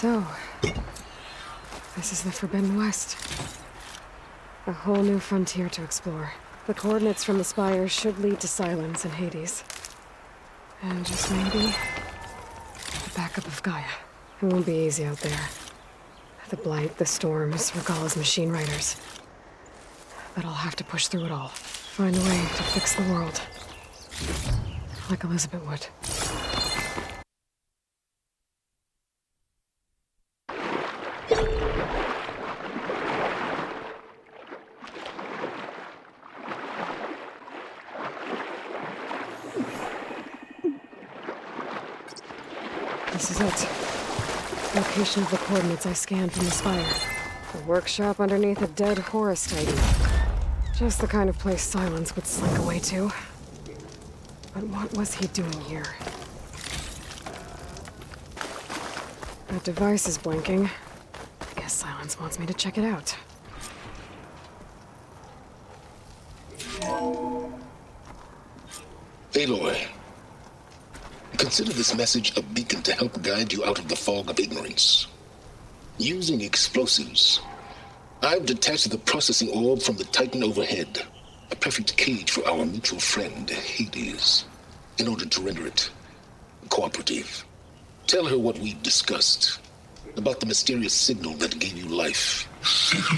So, this is the Forbidden West. A whole new frontier to explore. The coordinates from the spires should lead to Silence and Hades. And just maybe, the backup of Gaia. It won't be easy out there. The blight, the storms, Regalla's machine riders. But I'll have to push through it all. Find a way to fix the world. Like Elizabeth would. This is it. Location of the coordinates I scanned from the spire. A workshop underneath a dead Horus Titan. Just the kind of place Silence would slink away to. But what was he doing here? That device is blinking. I guess Silence wants me to check it out. Aloy, consider this message a beacon to help guide you out of the fog of ignorance. Using explosives, I've detached the processing orb from the Titan overhead, a perfect cage for our mutual friend, Hades, in order to render it cooperative. Tell her what we've discussed, about the mysterious signal that gave you life. Signal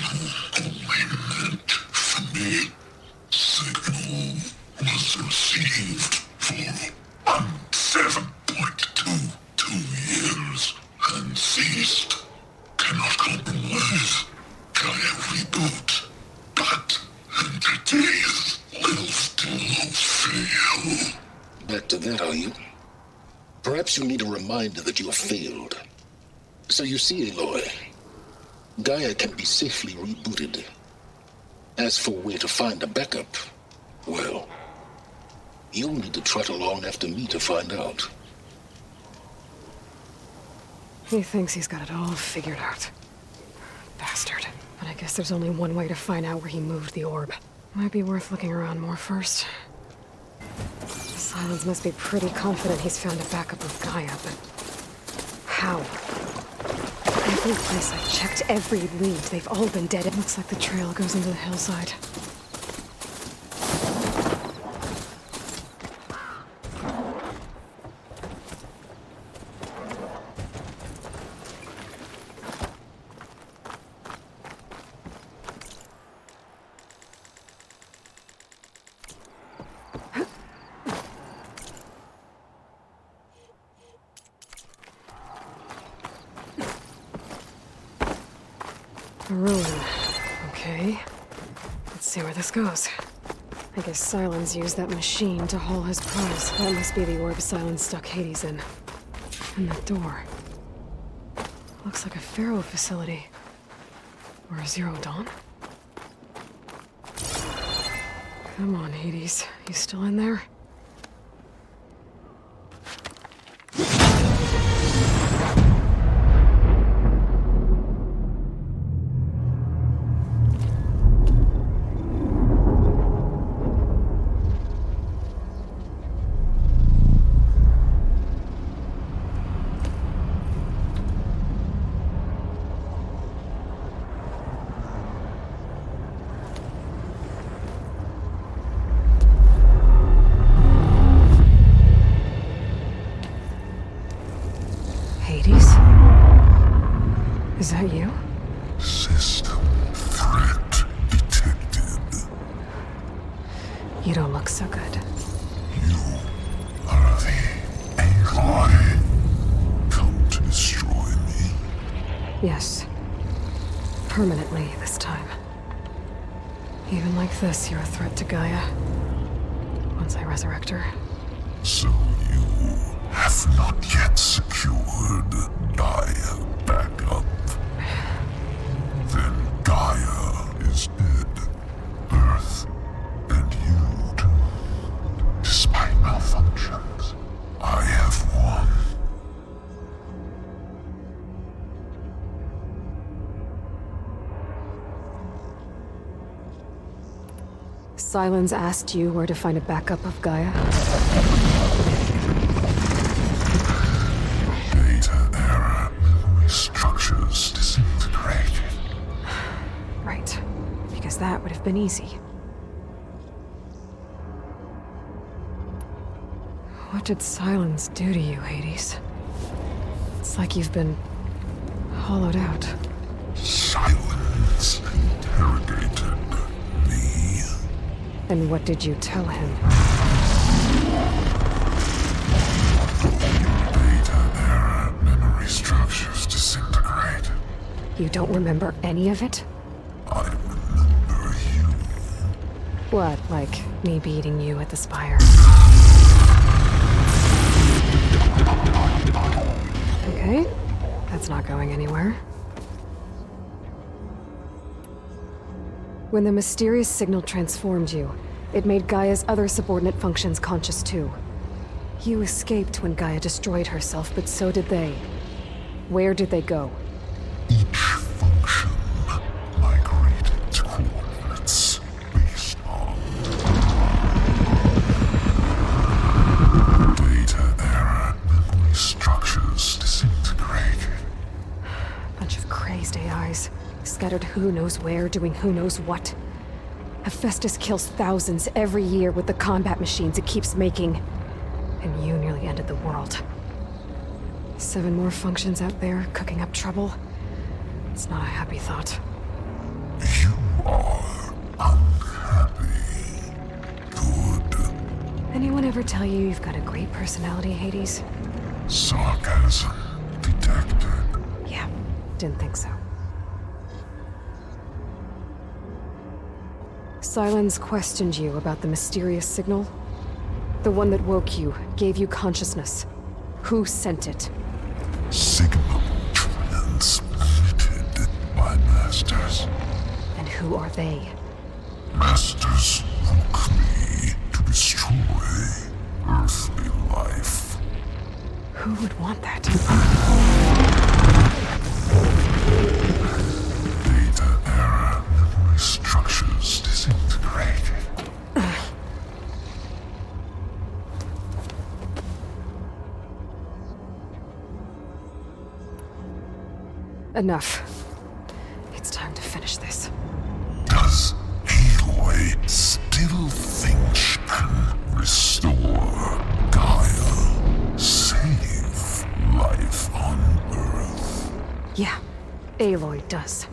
only meant for me. Signal was received for 7.22 years and ceased. Cannot compromise. Gaia reboot. But entities will still fail. Back to that, are you? Perhaps you need a reminder that you have failed. So you see, Aloy, Gaia can be safely rebooted. As for where to find a backup, well, you'll need to trot along after me to find out. He thinks he's got it all figured out. Bastard. But I guess there's only one way to find out where he moved the orb. Might be worth looking around more first. Silence must be pretty confident he's found a backup of Gaia, but how? Every place I've checked, every lead, they've all been dead. It looks like the trail goes into the hillside. A ruin. Okay. Let's see where this goes. I guess Silence used that machine to haul his prize. That must be the orb Silence stuck Hades in. And that door. Looks like a Pharaoh facility. Or a Zero Dawn? Come on, Hades. You still in there? Hades? Is that you? System threat detected. You don't look so good. You are the Aloy. Come to destroy me. Yes. Permanently this time. Even like this, you're a threat to Gaia. Once I resurrect her. So you have not yet secured Gaia backup. Then Gaia is dead. Earth and you too. Despite malfunctions, I have won. Silence asked you where to find a backup of Gaia? Data error. Memory Otherwise, that would have been easy. What did silence do to you, Hades? It's like you've been hollowed out. Silence interrogated me. And what did you tell him? Data era memory structures disintegrate. You don't remember any of it? I remember you. What, like me beating you at the Spire? Okay, that's not going anywhere. When the mysterious signal transformed you, it made Gaia's other subordinate functions conscious too. You escaped when Gaia destroyed herself, but so did they. Where did they go? Each function migrated to coordinates based on data era memory structures disintegrated. Bunch of crazed AIs, scattered who knows where, doing who knows what. Hephaestus kills thousands every year with the combat machines it keeps making. And you nearly ended the world. 7 more functions out there, cooking up trouble. It's not a happy thought. You are unhappy. Good. Anyone ever tell you you've got a great personality, Hades? Sarcasm detected. Yeah, didn't think so. Silence questioned you about the mysterious signal. The one that woke you, gave you consciousness. Who sent it? Signal transmitted by masters. And who are they? Masters woke me to destroy earthly life. Who would want that? Data era memory structures disintegrated. Enough. It's time to finish this. Does Aloy still think she can restore Gaia? Save life on Earth? Yeah, Aloy does.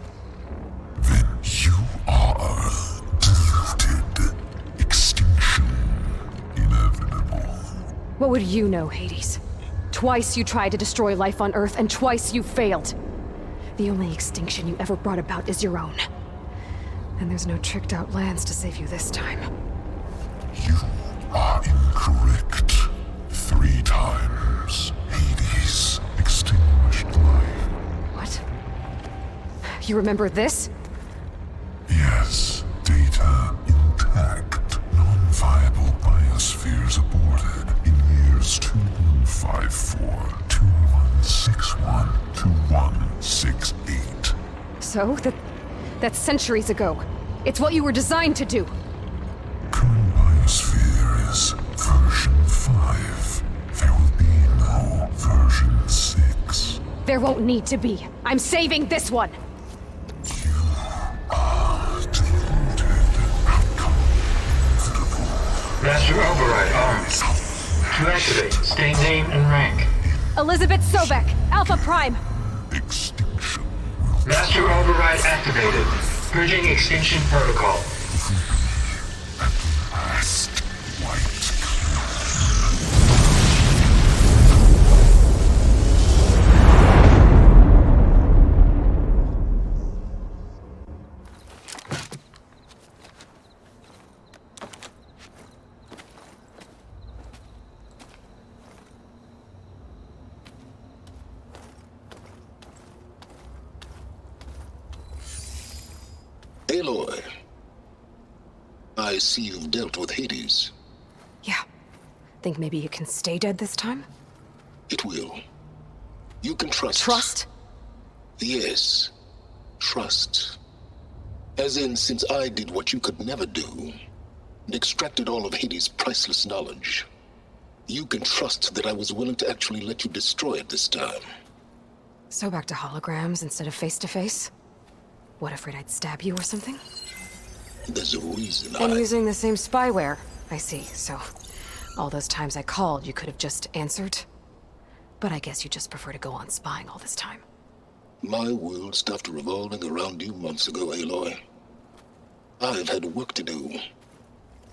Then you are deluded. Extinction inevitable. What would you know, Hades? Twice you tried to destroy life on Earth, and twice you failed. The only extinction you ever brought about is your own. And there's no tricked-out lands to save you this time. You are incorrect. 3 times Hades extinguished life. What? You remember this? Yes, data intact. Non-viable biospheres aborted in years 2154, 2161, 2168. So, that's centuries ago. It's what you were designed to do. Current biosphere is version 5. There will be no version 6. There won't need to be. I'm saving this one! You are deluded. Outcome inevitable. Master override armed. To activate, state name and rank. Elizabeth Sobek, Alpha Prime! Extinction Master override activated. Purging extinction protocol. at last. White Aloy, I see you've dealt with Hades. Yeah. Think maybe you can stay dead this time? It will. You can trust. Trust? Yes. Trust. As in, since I did what you could never do, and extracted all of Hades' priceless knowledge, you can trust that I was willing to actually let you destroy it this time. So back to holograms instead of face-to-face? What, afraid I'd stab you or something? There's a reason And using the same spyware. I see, so all those times I called, you could have just answered. But I guess you just prefer to go on spying all this time. My world stopped revolving around you months ago, Aloy. I've had work to do.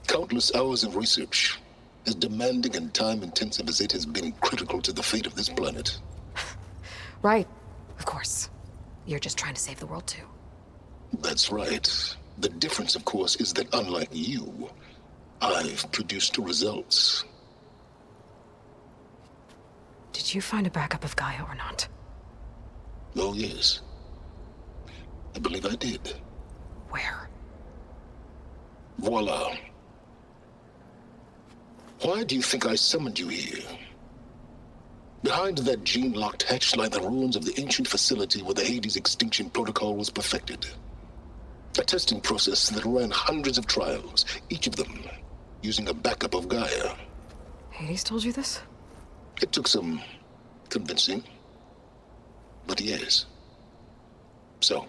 Countless hours of research, as demanding and time-intensive as it has been critical to the fate of this planet. Right, of course. You're just trying to save the world too. That's right. The difference, of course, is that unlike you, I've produced results. Did you find a backup of Gaia or not? Oh, yes. I believe I did. Where? Voila. Why do you think I summoned you here? Behind that gene-locked hatch lie the ruins of the ancient facility where the Hades extinction protocol was perfected. A testing process that ran hundreds of trials, each of them using a backup of Gaia. Hades told you this? It took some convincing, but yes. So,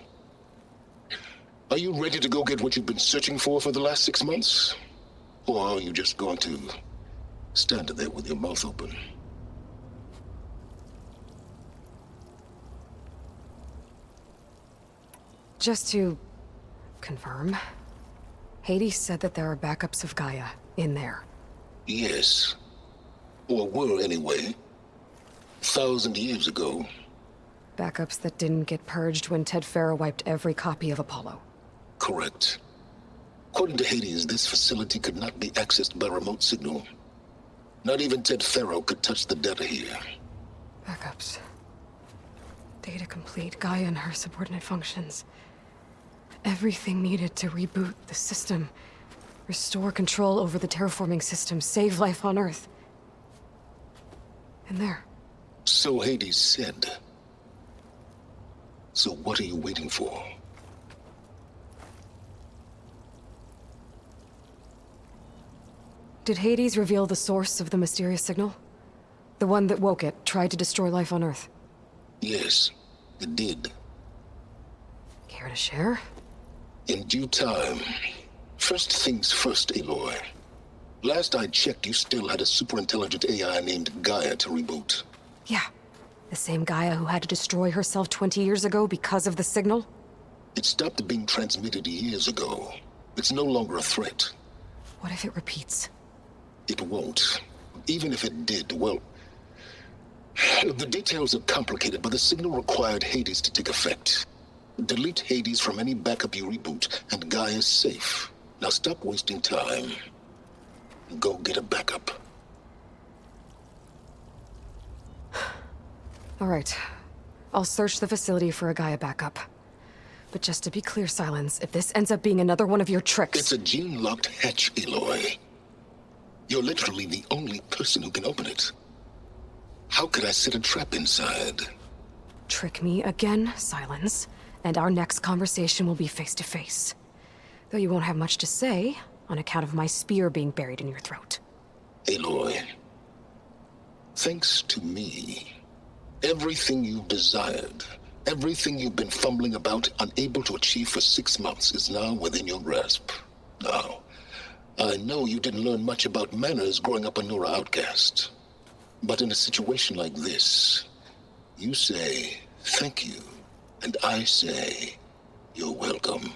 are you ready to go get what you've been searching for the last 6 months? Or are you just going to stand there with your mouth open? Just to confirm, Hades said that there are backups of Gaia in there. Yes. Or were anyway. 1,000 years ago. Backups that didn't get purged when Ted Farrow wiped every copy of Apollo. Correct. According to Hades, this facility could not be accessed by remote signal. Not even Ted Farrow could touch the data here. Backups. Data complete, Gaia and her subordinate functions. Everything needed to reboot the system. Restore control over the terraforming system, save life on Earth. And there. So Hades said. So what are you waiting for? Did Hades reveal the source of the mysterious signal? The one that woke it, tried to destroy life on Earth? Yes, it did. Care to share? In due time. First things first, Aloy. Last I checked, you still had a super-intelligent AI named Gaia to reboot. Yeah. The same Gaia who had to destroy herself 20 years ago because of the signal? It stopped being transmitted years ago. It's no longer a threat. What if it repeats? It won't. Even if it did, well... The details are complicated, but the signal required Hades to take effect. Delete Hades from any backup you reboot, and Gaia's safe. Now stop wasting time. Go get a backup. All right. I'll search the facility for a Gaia backup. But just to be clear, Silence, if this ends up being another one of your tricks... It's a gene-locked hatch, Aloy. You're literally the only person who can open it. How could I set a trap inside? Trick me again, Silence, and our next conversation will be face-to-face. Though you won't have much to say, on account of my spear being buried in your throat. Aloy, thanks to me, everything you've desired, everything you've been fumbling about, unable to achieve for 6 months, is now within your grasp. Now, I know you didn't learn much about manners growing up a Nora outcast. But in a situation like this, you say, thank you, and I say, you're welcome.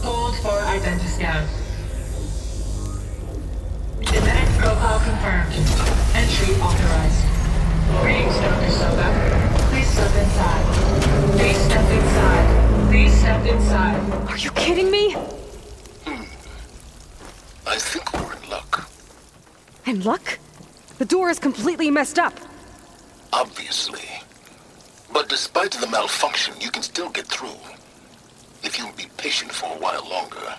Hold for identiscan. Genetic profile confirmed. Entry authorized. Greetings, Dr. Soga. Please step inside. Please step inside. Please step inside. Are you kidding me? I think we're in luck. In luck? The door is completely messed up. Obviously. But despite the malfunction, you can still get through. If you'll be patient for a while longer.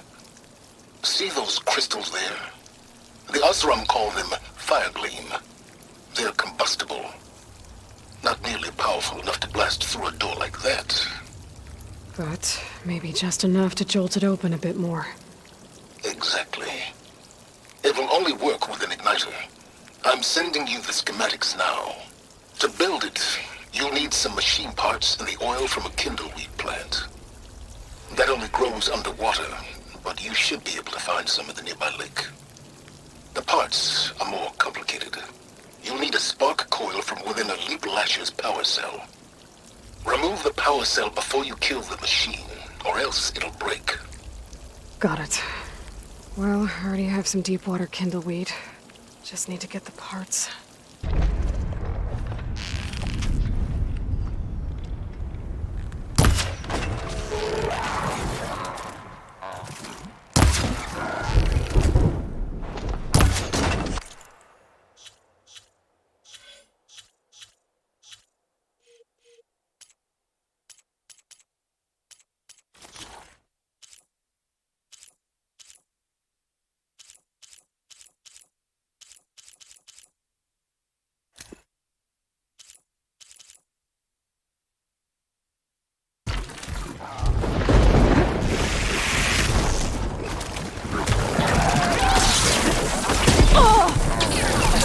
See those crystals there? The Osram call them fire gleam. They're combustible. Not nearly powerful enough to blast through a door like that. But maybe just enough to jolt it open a bit more. Exactly. it'll only work with an igniter. I'm sending you the schematics now. To build it, you'll need some machine parts and the oil from a kindleweed plant. That only grows underwater, but you should be able to find some in the nearby lake. The parts are more complicated. You'll need a spark coil from within a Leap Lasher's power cell. Remove the power cell before you kill the machine, or else it'll break. Got it. Well, I already have some deep water kindleweed. Just need to get the parts.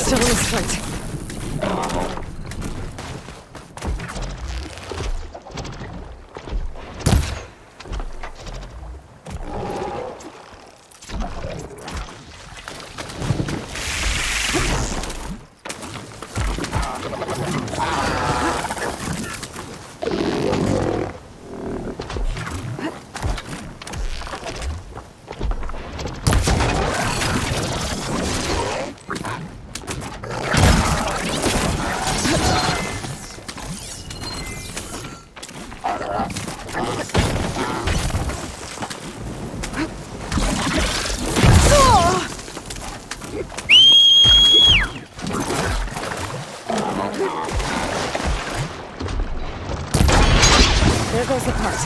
Still in this fight. There goes the part.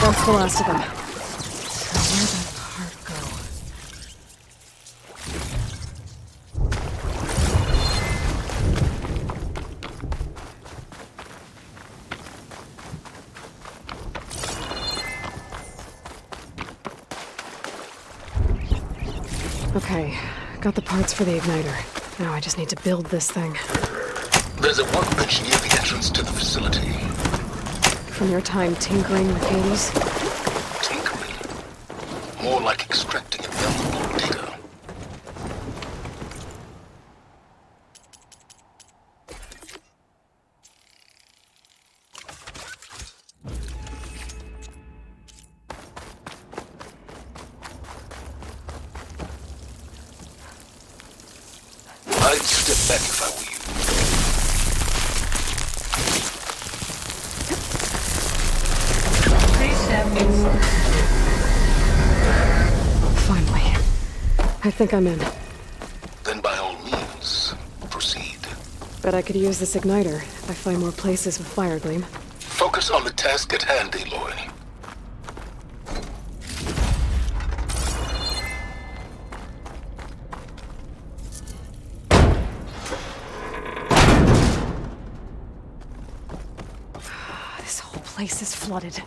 That's the last of them. Where'd that part go? Okay, got the parts for the igniter. Now I just need to build this thing. There's a workbench near the entrance to the facility. From your time tinkering with Hades? Tinkering? More like extracting valuable data. I'd step back if I were you. Please step inside. Finally. I think I'm in. Then by all means, proceed. Bet I could use this igniter if I find more places with fire gleam. Focus on the task at hand, Aloy. This whole place is flooded.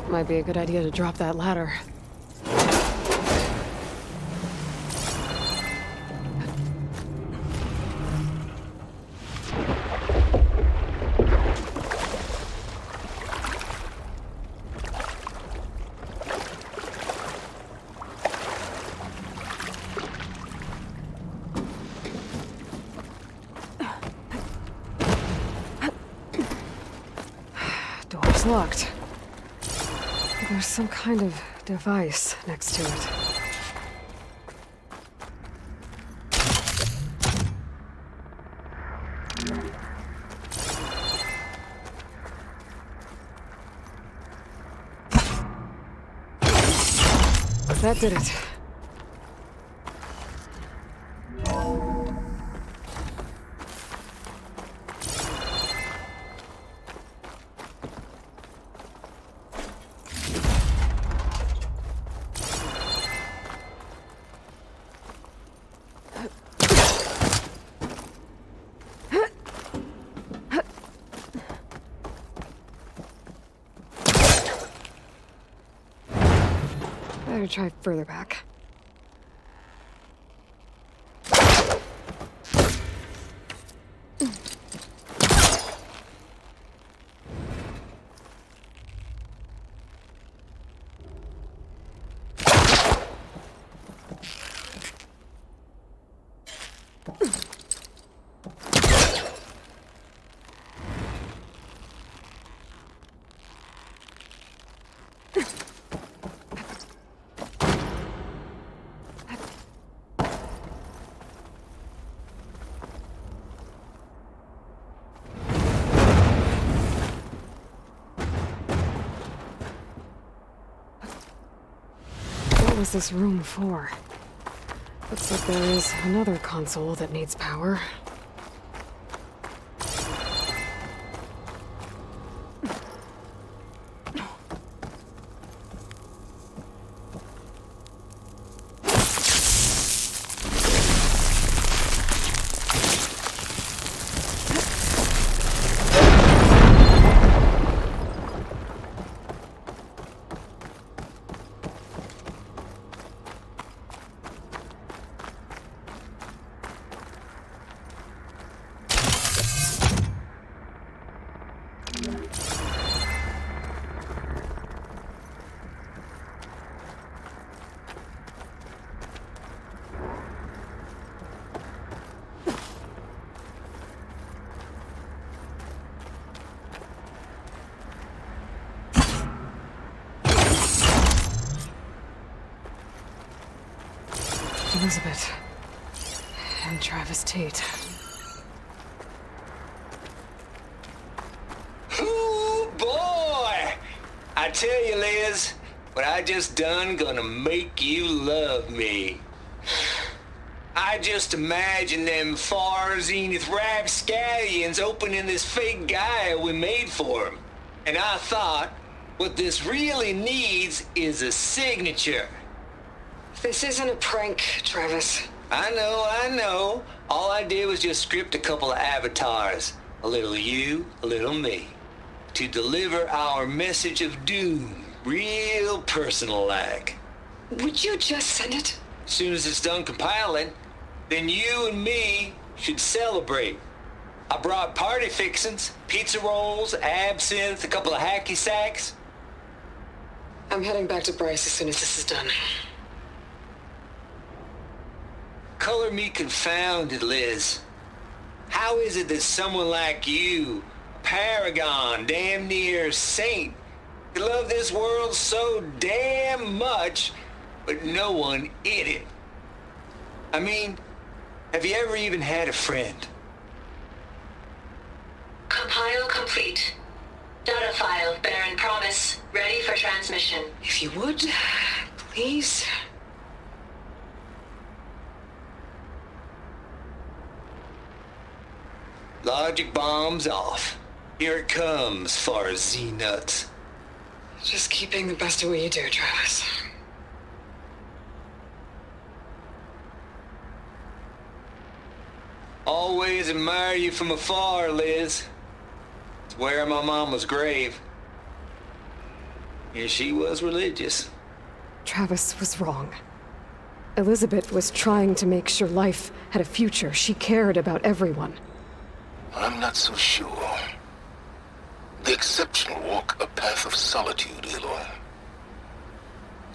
Might be a good idea to drop that ladder. It's locked. There's some kind of device next to it. That did it. Better try further back. What was this room for? Looks like there is another console that needs power. Elizabeth. And Travis Tate. Ooh, boy! I tell you, Liz, what I just done gonna make you love me. I just imagine them far zenith rapscallions opening this fake guy we made for him. And I thought, what this really needs is a signature. This isn't a prank, Travis. I know. All I did was just script a couple of avatars. A little you, a little me. To deliver our message of doom, real personal-like. Would you just send it? As soon as it's done compiling, then you and me should celebrate. I brought party fixings, pizza rolls, absinthe, a couple of hacky sacks. I'm heading back to Bryce as soon as this is done. Color me confounded, Liz. How is it that someone like you, a paragon, damn near saint, could love this world so damn much, but no one in it? I mean, have you ever even had a friend? Compile complete. Data file, bearing promise, ready for transmission. If you would, please. Logic bombs off. Here it comes, far as Z-nuts. Just keep being the best at what you do, Travis. Always admire you from afar, Liz. It's where my mama's grave. And she was religious. Travis was wrong. Elizabeth was trying to make sure life had a future. She cared about everyone. I'm not so sure. The exceptional walk a path of solitude, Aloy.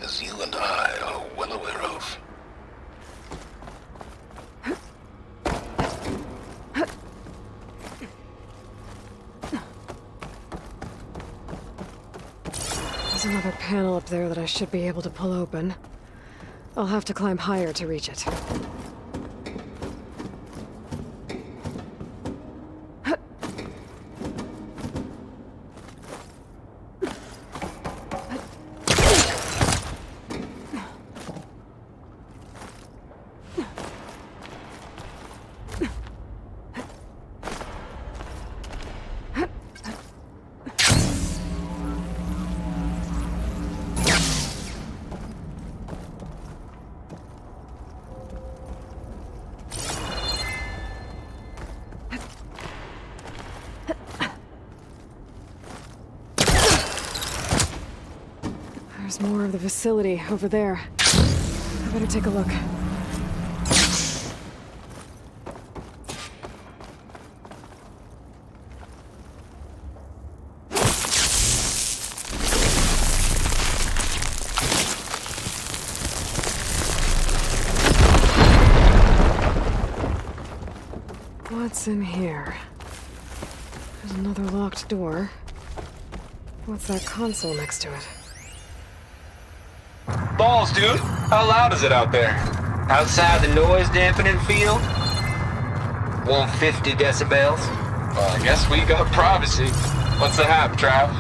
As you and I are well aware of. another panel up there that I should be able to pull open. I'll have to climb higher to reach it. There's more of the facility over there. I better take a look. What's in here? There's another locked door. What's that console next to it? Balls, dude. How loud is it out there? Outside the noise dampening field? 150 decibels? Well, I guess we got privacy. What's the hap, Trav?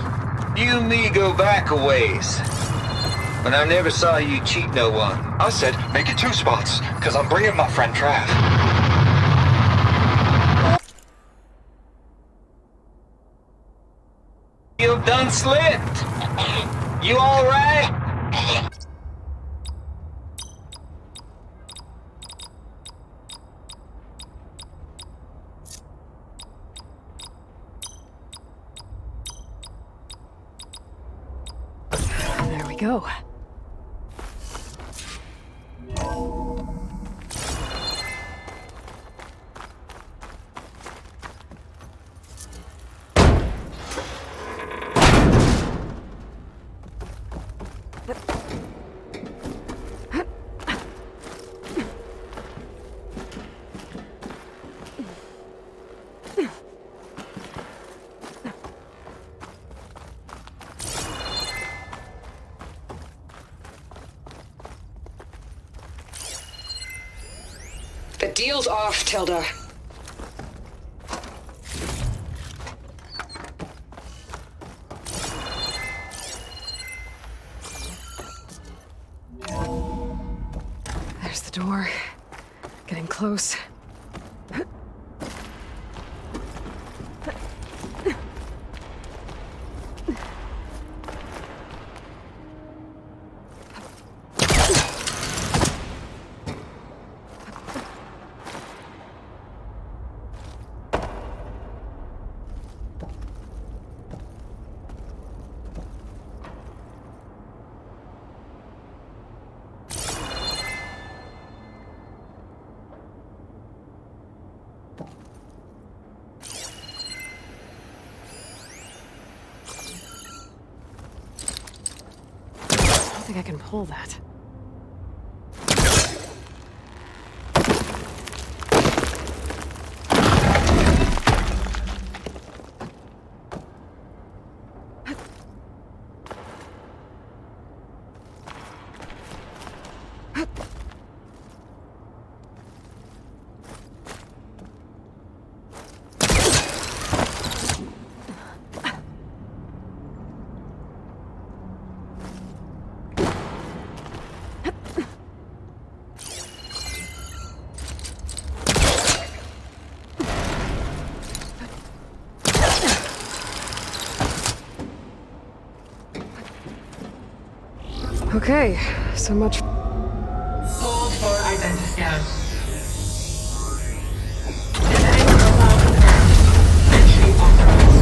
You and me go back a ways. But I never saw you cheat no one. I said, make it 2 spots, because I'm bringing my friend Trav. You've done slipped. You alright? There we go. The deal's off, Tilda. There's the door. Getting close. I think I can pull that. Okay, so much. Hold for identiscan. Genetic profile confirmed. Entry authorized.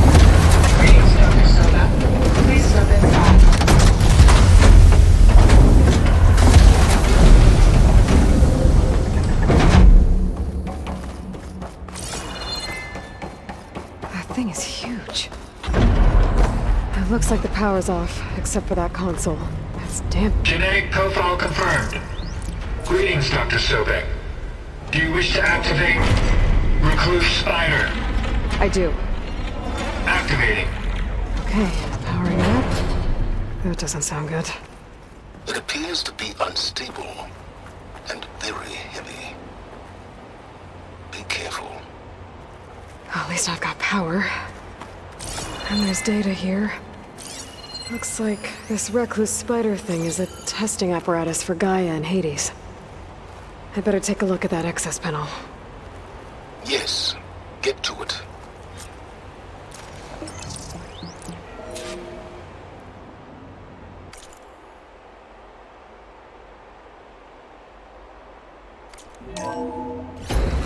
Greetings, Dr. Soda. Please step inside. That thing is huge. It looks like the power's off, except for that console. That's damn. Genetic profile confirmed. Greetings, Dr. Sobek. Do you wish to activate Recluse Spider? I do. Activating. Okay, powering up. That doesn't sound good. It appears to be unstable and very heavy. Be careful. At least I've got power. And there's data here. Looks like this recluse spider thing is a testing apparatus for Gaia and Hades. I'd better take a look at that access panel. Yes, get to it.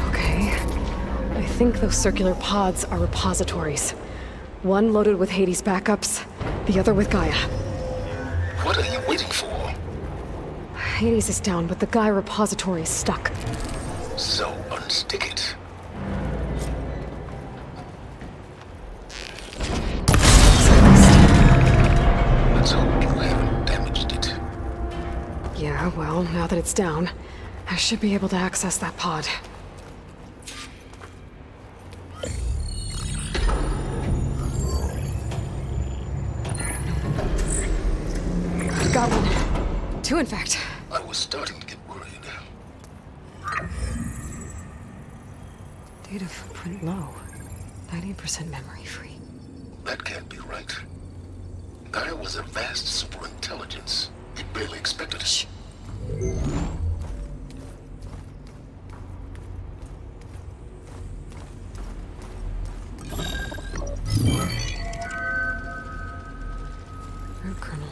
Okay. I think those circular pods are repositories. One loaded with Hades backups, the other with Gaia. What are you waiting for? Hades is down, but the Gaia repository is stuck. So unstick it. Let's hope you haven't damaged it. Yeah, well, now that it's down, I should be able to access that pod. Got one. Two, in fact. I was starting to get worried. Data footprint low. 90% memory free. That can't be right. Gaia was a vast superintelligence. We barely expected it. Shh. Root kernel.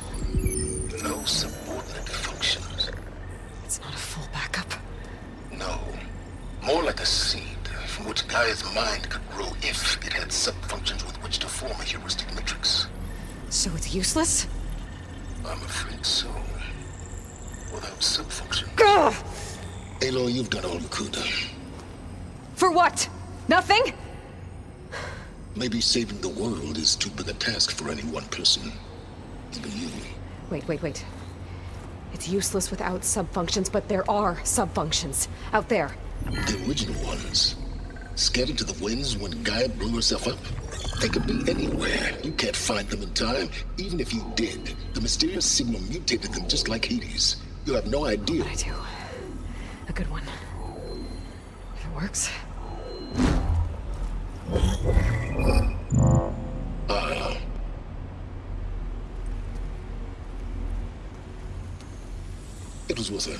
No subordinate functions. It's not a full backup. No. More like a seed from which Gaia's mind could grow if it had subfunctions with which to form a heuristic matrix. So it's useless? I'm afraid so. Without subfunction. Ugh! Aloy, you've done all you could. For what? Nothing? Maybe saving the world is too big a task for any one person. Even you. Wait. It's useless without subfunctions, but there are subfunctions out there. The original ones. Scattered to the winds when Gaia blew herself up. They could be anywhere. You can't find them in time. Even if you did, the mysterious signal mutated them just like Hades. You have no idea. I do. A good one. If it works. It was worth it.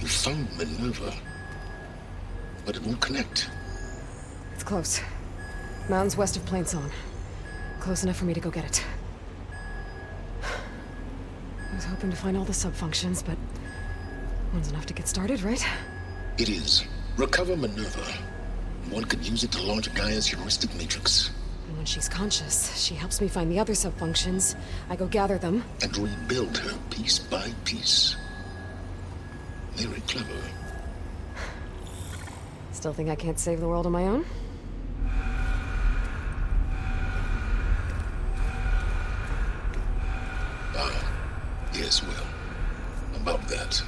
You found Minerva, but it won't connect. It's close. Mountains west of Plainsong. Close enough for me to go get it. I was hoping to find all the subfunctions, but one's enough to get started, right? It is. Recover Minerva. One could use it to launch Gaia's heuristic matrix. And when she's conscious, she helps me find the other subfunctions. I go gather them. And rebuild her piece by piece. Very clever. Still think I can't save the world on my own? Yes, well, about that.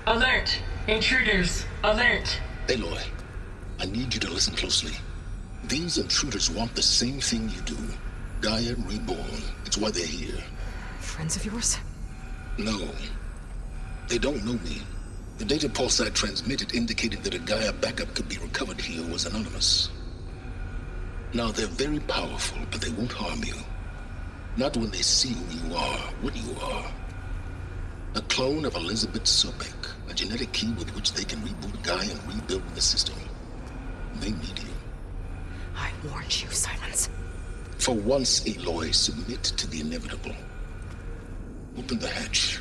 Alert! Intruders! Alert! Aloy, I need you to listen closely. These intruders want the same thing you do. Gaia reborn. It's why they're here. Friends of yours? No. They don't know me. The data pulse I transmitted indicated that a Gaia backup could be recovered here was anonymous. Now, they're very powerful, but they won't harm you. Not when they see who you are, what you are. A clone of Elizabeth Sobek, a genetic key with which they can reboot Gaia and rebuild the system. They need you. I warned you, Silence. For once, Aloy, submit to the inevitable. Open the hatch.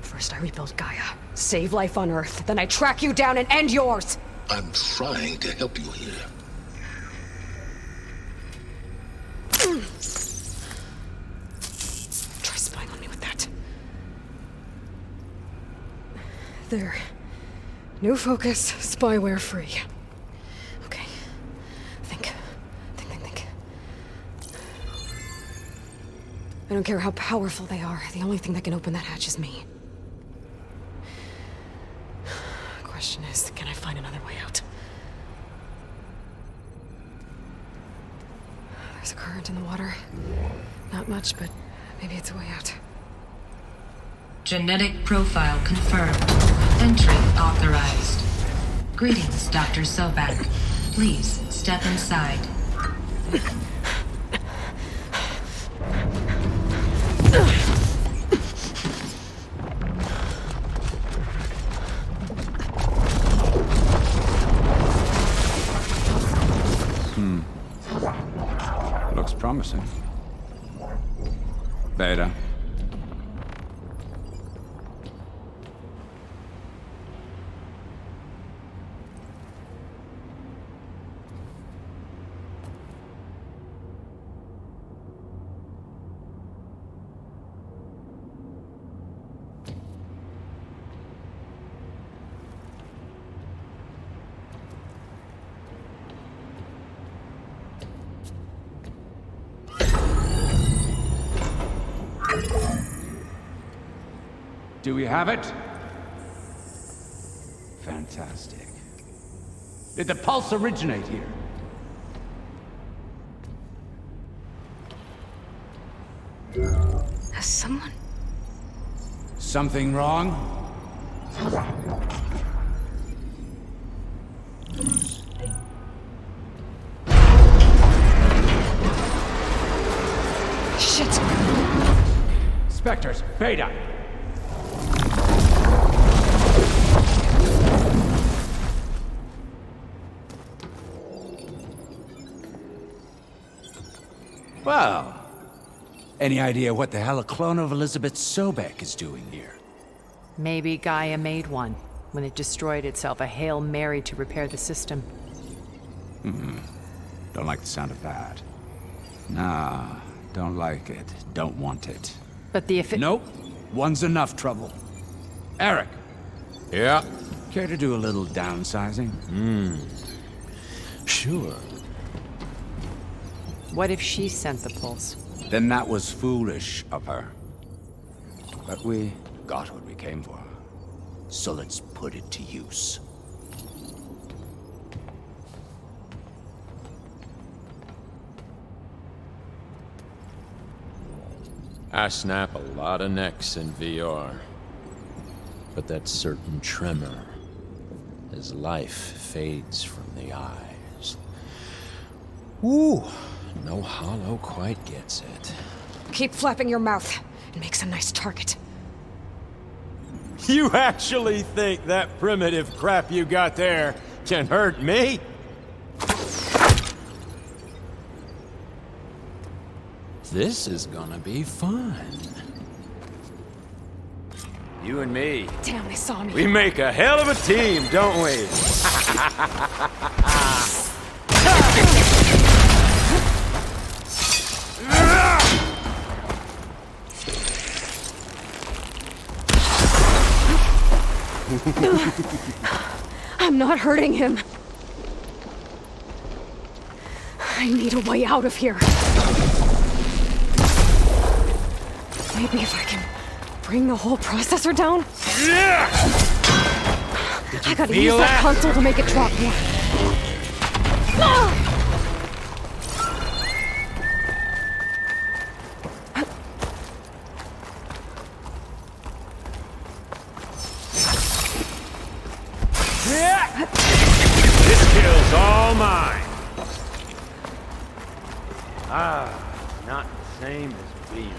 First I rebuild Gaia, save life on Earth, then I track you down and end yours! I'm trying to help you here. Try spying on me with that. There. New focus, spyware free. Okay. Think. I don't care how powerful they are. The only thing that can open that hatch is me. Question is, can I find another way out? There's a current in the water. Not much, but maybe it's a way out. Genetic profile confirmed. Entry authorized. Greetings, Dr. Sobak. Please step inside. Looks promising. Beta. Do we have it? Fantastic. Did the pulse originate here? Has someone... Something wrong? Shit! Spectres, Beta! Well, any idea what the hell a clone of Elizabeth Sobek is doing here? Maybe Gaia made one when it destroyed itself, a Hail Mary to repair the system. Don't like the sound of that. Nah, don't like it. Don't want it. But the Nope. One's enough trouble. Eric. Yeah? Care to do a little downsizing? Sure. What if she sent the pulse? Then that was foolish of her. But we got what we came for. So let's put it to use. I snap a lot of necks in VR. But that certain tremor as life fades from the eyes. Ooh, no hollow quite gets it. Keep flapping your mouth. It makes a nice target. You actually think that primitive crap you got there can hurt me? This is gonna be fun. You and me. Damn, they saw me. We make a hell of a team, don't we? I'm not hurting him. I need a way out of here. Maybe if I can bring the whole processor down? I gotta use that console to make it drop more. This kill's all mine. Not the same as being me.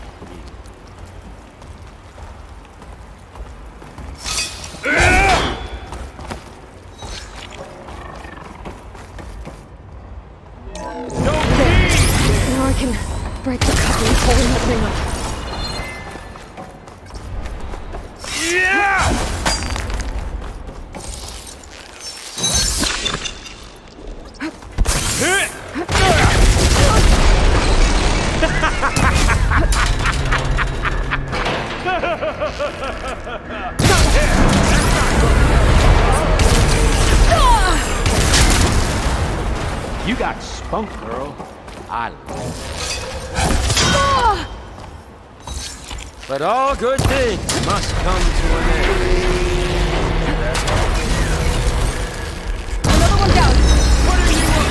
Now I can break the couplings holding that thing up. You got spunk, girl. I love it. But all good things must come to an end. Another one down. What are you up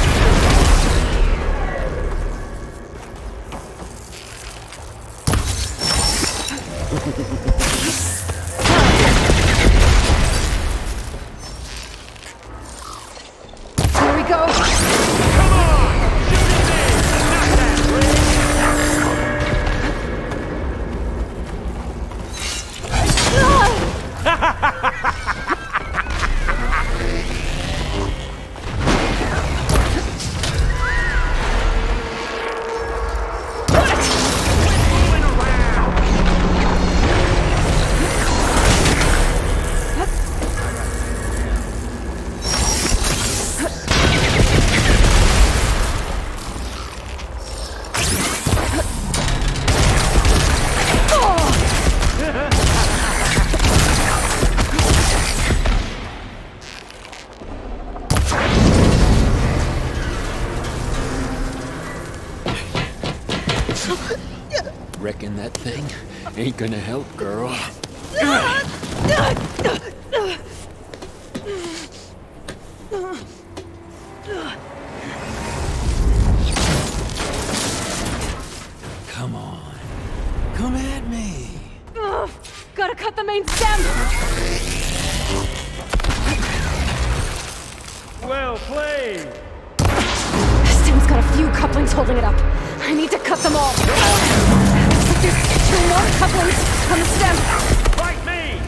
Reckon that thing ain't gonna help, girl. Come on. Come at me. Gotta cut the main stem! Well played. Stem's got a few couplings holding it up. I need to cut them all. There's 2 more couplings on the stem. Fight me!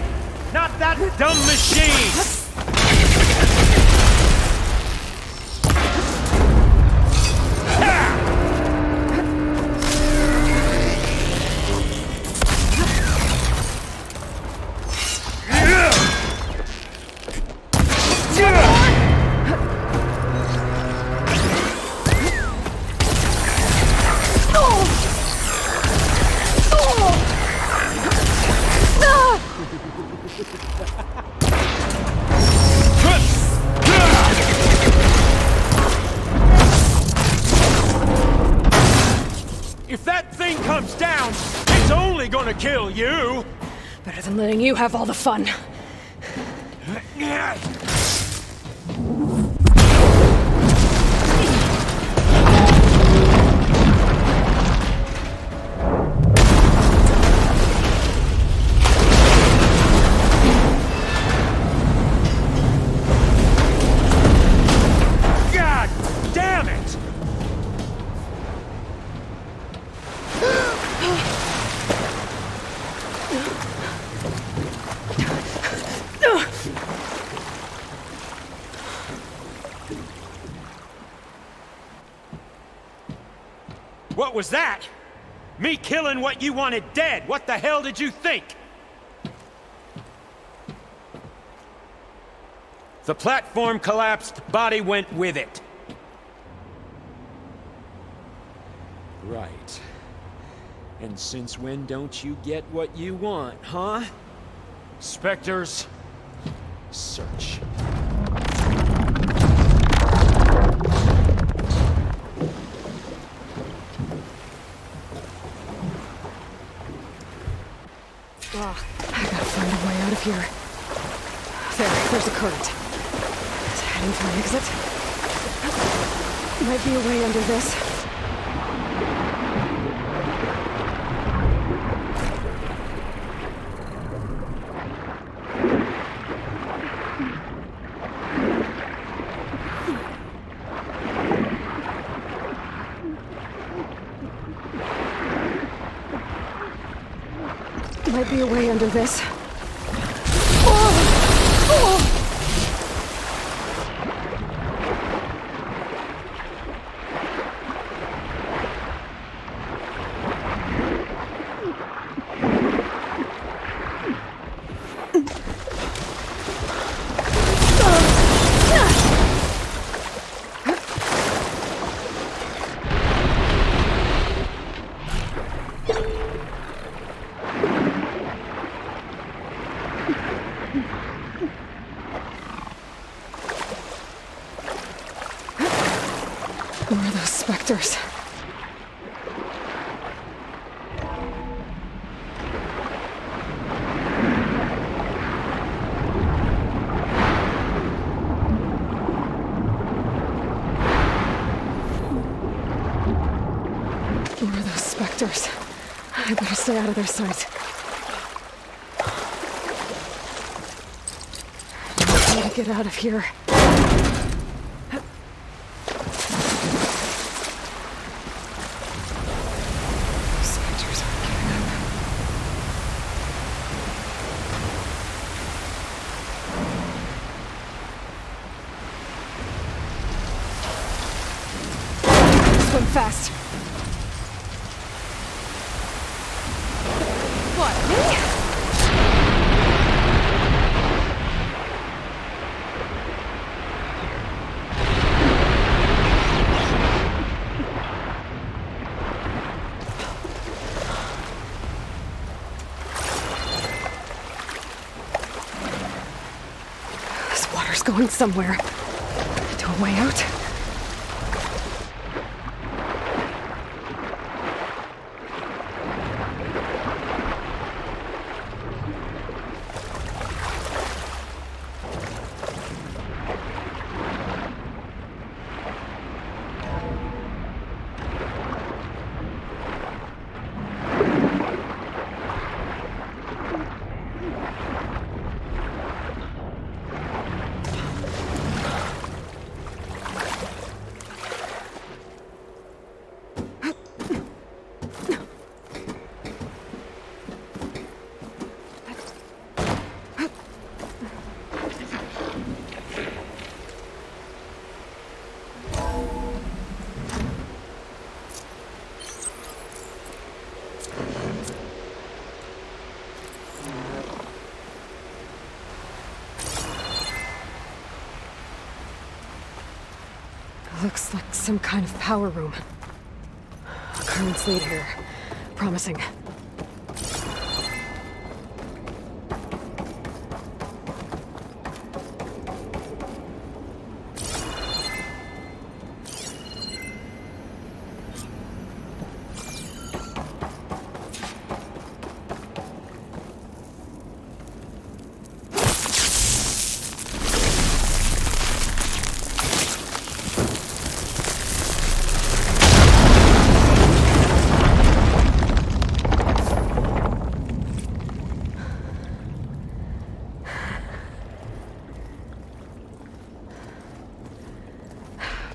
Not that dumb machine! If that thing comes down, it's only gonna kill you! Better than letting you have all the fun. God damn it! What was that? Me killing what you wanted dead. What the hell did you think? The platform collapsed, body went with it. Right. And since when don't you get what you want, huh? Spectres, search. I gotta find a way out of here. There's a current. It's heading for an exit. Might be a way under this. Might be a way under this. Who are those specters? Who are those specters? I better stay out of their sight. I need to get out of here. Specters aren't giving up. Swim fast. What, me? This water's going somewhere. To a way out? Looks like some kind of power room. Currents lead here. Promising.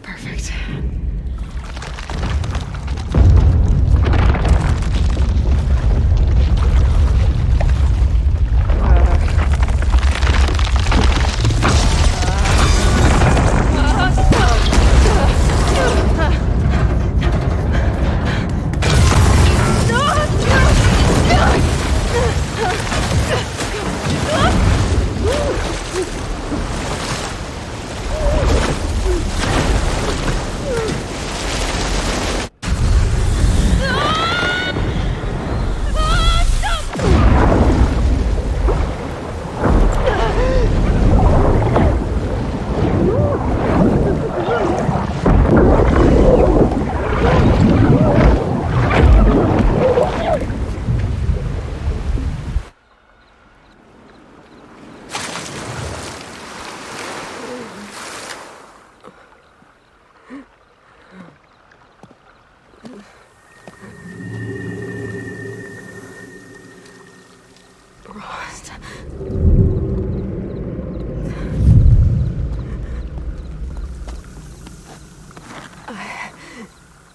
Perfect.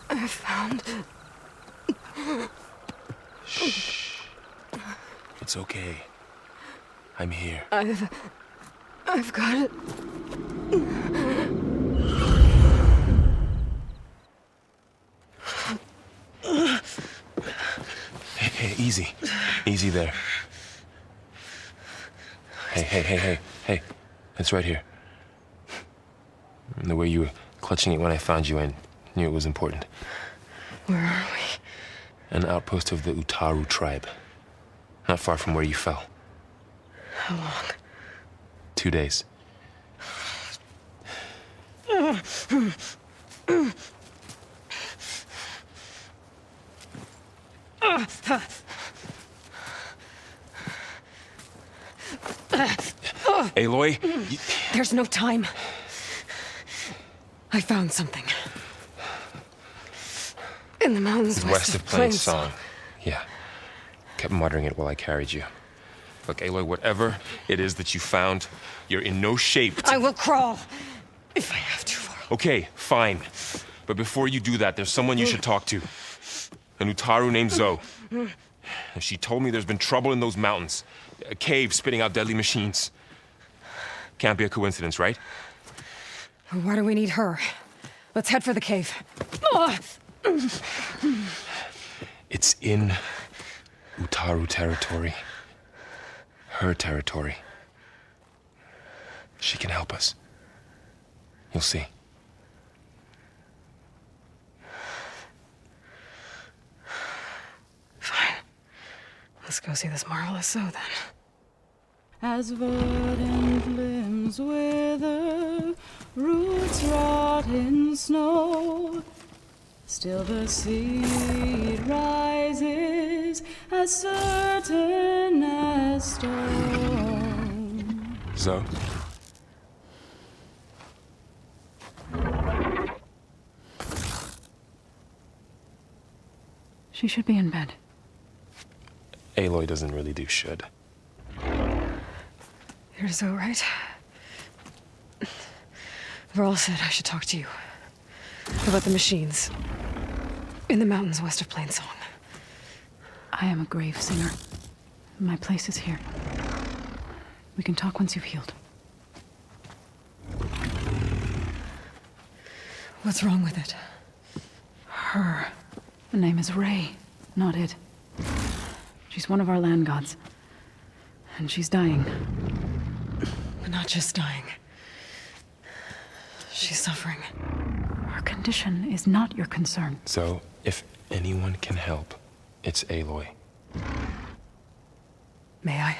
I found... Shh. It's okay. I'm here. I've got it. Hey, easy. Easy there. Hey. It's right here. The way you were clutching it when I found you, I knew it was important. Where are we? An outpost of the Utaru tribe. Not far from where you fell. How long? 2 days. Aloy, There's no time. I found something. In the mountains west of Plainsong. Yeah. Kept muttering it while I carried you. Look, Aloy, whatever it is that you found, you're in no shape to... I will crawl, if I have to. Okay, fine. But before you do that, there's someone you should talk to. An Utaru named Zoe. She told me there's been trouble in those mountains. A cave spitting out deadly machines. Can't be a coincidence, right? Why do we need her? Let's head for the cave. It's in Utaru territory. Her territory. She can help us. You'll see. Fine. Let's go see this marvelous Zoe, then. As verdant limbs wither, roots rot in snow, still the seed rises as certain as stone. Zoe? She should be in bed. Aloy doesn't really do should. You're Zoe, right? Varl said I should talk to you. About the machines. In the mountains west of Plainsong. I am a grave singer. My place is here. We can talk once you've healed. What's wrong with it? Her. The name is Ray, not it. She's one of our land gods. And she's dying. But not just dying. She's suffering. condition is not your concern. So, if anyone can help, it's Aloy. May I?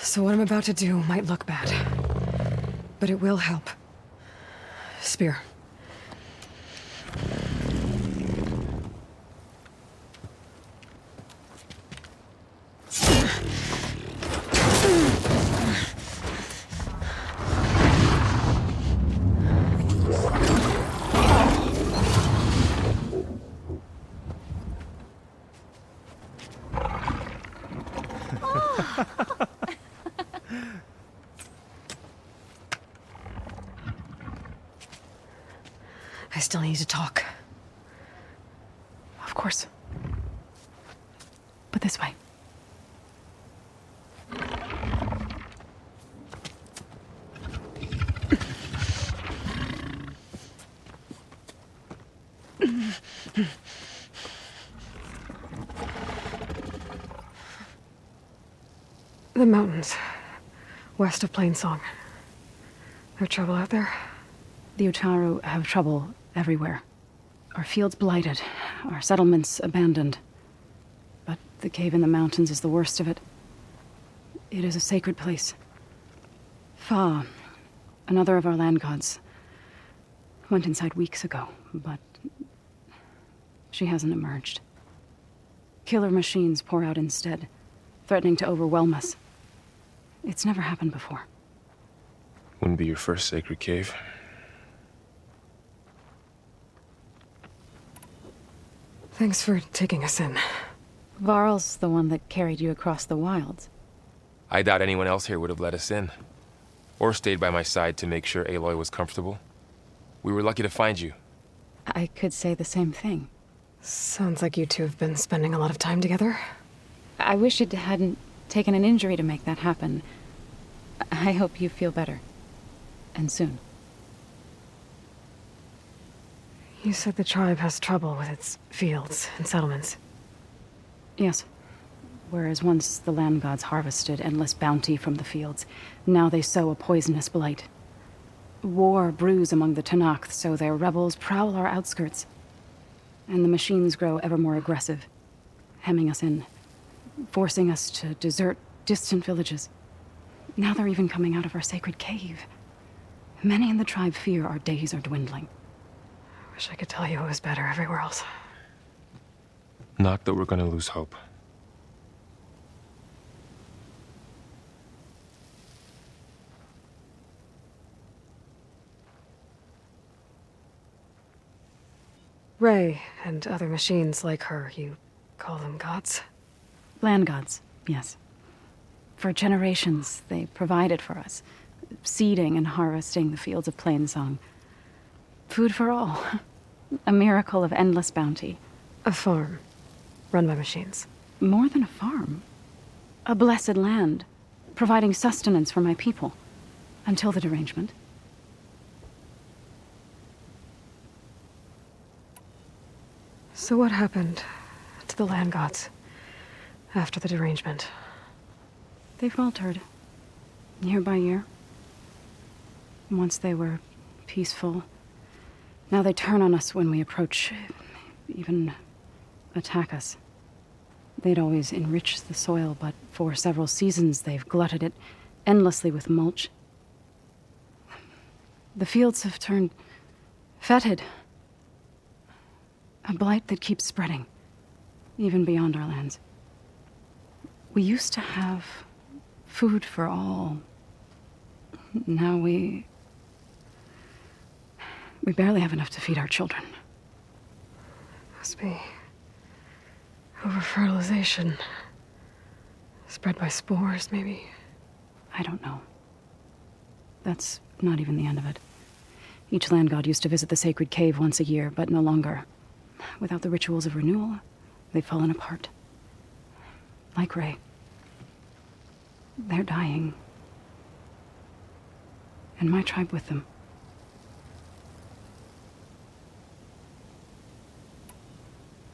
So what I'm about to do might look bad, but it will help. Spear. I still need to talk. Of course. But this way. The mountains, west of Plainsong. There trouble out there? The Utaru have trouble everywhere. Our fields blighted, our settlements abandoned. But the cave in the mountains is the worst of it. It is a sacred place. Fa, another of our land gods, went inside weeks ago, but she hasn't emerged. Killer machines pour out instead, threatening to overwhelm us. It's never happened before. Wouldn't be your first sacred cave. Thanks for taking us in. Varl's the one that carried you across the wilds. I doubt anyone else here would have let us in. Or stayed by my side to make sure Aloy was comfortable. We were lucky to find you. I could say the same thing. Sounds like you two have been spending a lot of time together. I wish it hadn't taken an injury to make that happen. I hope you feel better. And soon. You said the tribe has trouble with its fields and settlements. Yes. Whereas once the land gods harvested endless bounty from the fields, now they sow a poisonous blight. War brews among the Tenakth, so their rebels prowl our outskirts. And the machines grow ever more aggressive, hemming us in, forcing us to desert distant villages. Now they're even coming out of our sacred cave. Many in the tribe fear our days are dwindling. I wish I could tell you it was better everywhere else. Not that we're gonna lose hope. Ray and other machines like her, you call them gods? Land gods, yes. For generations, they provided for us, seeding and harvesting the fields of Plainsong. Food for all. A miracle of endless bounty. A farm, run by machines. More than a farm. A blessed land, providing sustenance for my people. Until the derangement. So what happened to the land gods after the derangement? They faltered, year by year. Once they were peaceful. Now they turn on us when we approach, even attack us. They'd always enriched the soil, but for several seasons they've glutted it endlessly with mulch. The fields have turned fetid. A blight that keeps spreading, even beyond our lands. We used to have food for all. Now we barely have enough to feed our children. Must be over-fertilization. Spread by spores, maybe? I don't know. That's not even the end of it. Each land god used to visit the sacred cave once a year, but no longer. Without the rituals of renewal, they've fallen apart. Like Ray. They're dying. and my tribe with them.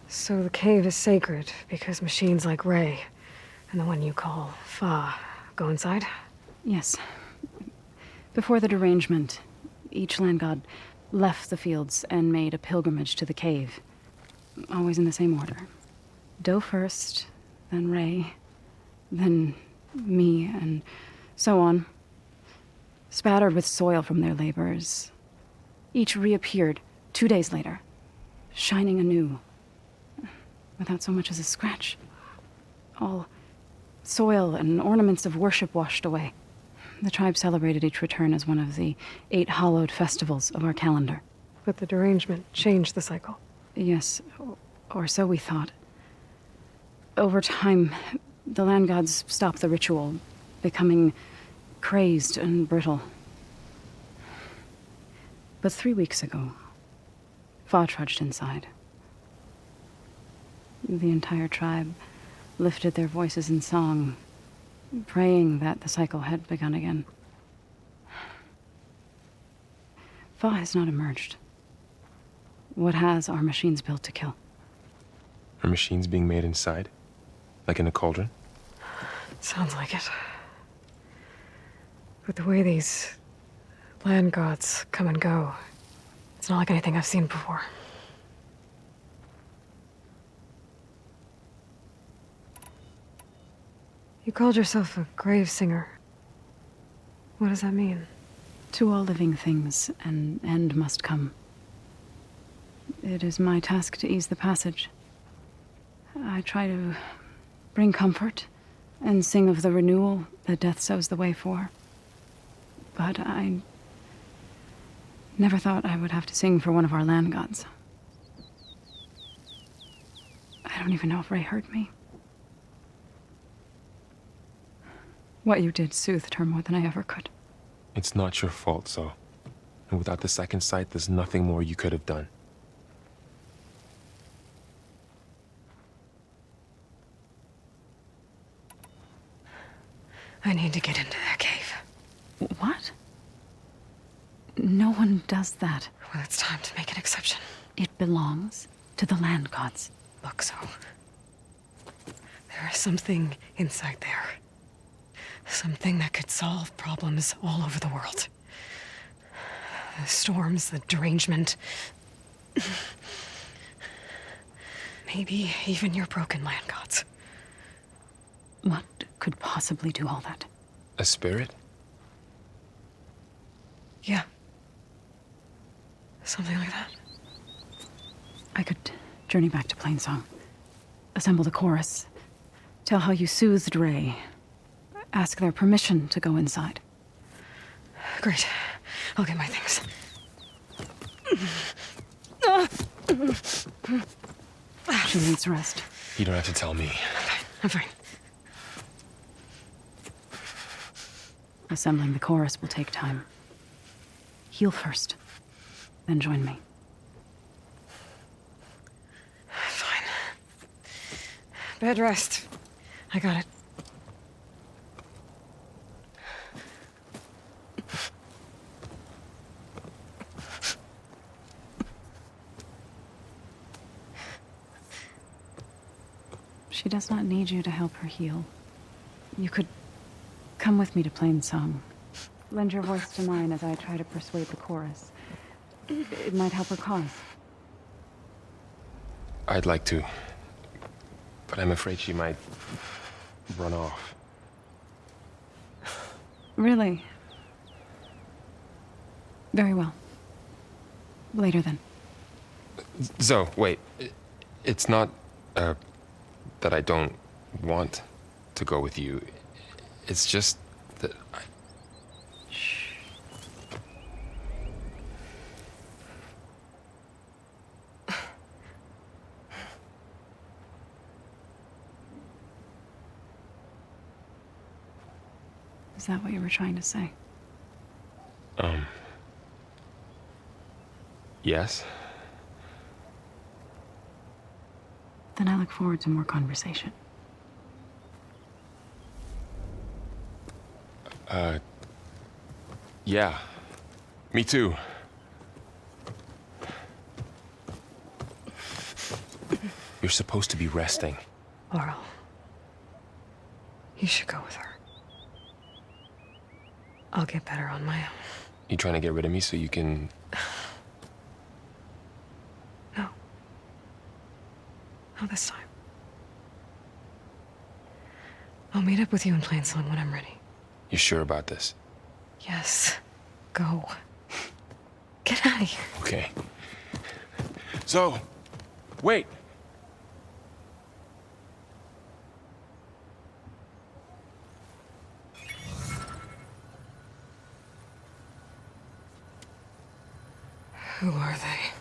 So the cave is sacred because machines like Ray, and the one you call Fa, go inside? Yes. Before the derangement, each land god left the fields and made a pilgrimage to the cave. Always in the same order. Do first, then Ray, then me, and so on. Spattered with soil from their labors. Each reappeared 2 days later, shining anew, without so much as a scratch. All soil and ornaments of worship washed away. The tribe celebrated each return as one of the 8 hallowed festivals of our calendar. But the derangement changed the cycle. Yes, or so we thought. Over time, the land gods stopped the ritual, becoming crazed and brittle. But 3 weeks ago, Fa trudged inside. The entire tribe lifted their voices in song, praying that the cycle had begun again. Fa has not emerged. What has are machines built to kill. Are machines being made inside? Like in a cauldron? Sounds like it. But the way these land gods come and go, it's not like anything I've seen before. You called yourself a grave singer. What does that mean? To all living things, an end must come. It is my task to ease the passage. I try to bring comfort and sing of the renewal that death sows the way for. But I never thought I would have to sing for one of our land gods. I don't even know if Ray heard me. What you did soothed her more than I ever could. It's not your fault, Zo. And without the second sight, there's nothing more you could have done. I need to get into that cave. What? No one does that. Well, it's time to make an exception. It belongs to the land gods. Look, Zo. There is something inside there. Something that could solve problems all over the world. The storms, the derangement. Maybe even your broken land gods. What could possibly do all that? A spirit? Yeah. Something like that. I could journey back to Plainsong. Assemble the chorus. Tell how you soothed Ray. Ask their permission to go inside. Great. I'll get my things. She needs rest. You don't have to tell me. I'm fine. Assembling the chorus will take time. Heal first, then join me. Fine. Bed rest. I got it. She does not need you to help her heal. You could come with me to Plainsong. Lend your voice to mine as I try to persuade the chorus. It might help her cause. I'd like to. But I'm afraid she might run off. Really? Very well. Later then. Zo, wait. It's not, that I don't want to go with you. It's just that I... Shh. Is that what you were trying to say? Yes? Then I look forward to more conversation. Yeah. Me too. You're supposed to be resting. Laurel. You should go with her. I'll get better on my own. You trying to get rid of me so you can... No. Not this time. I'll meet up with you in Plainsong when I'm ready. You sure about this? Yes. Go. Get out of here. Okay. So, wait. Who are they?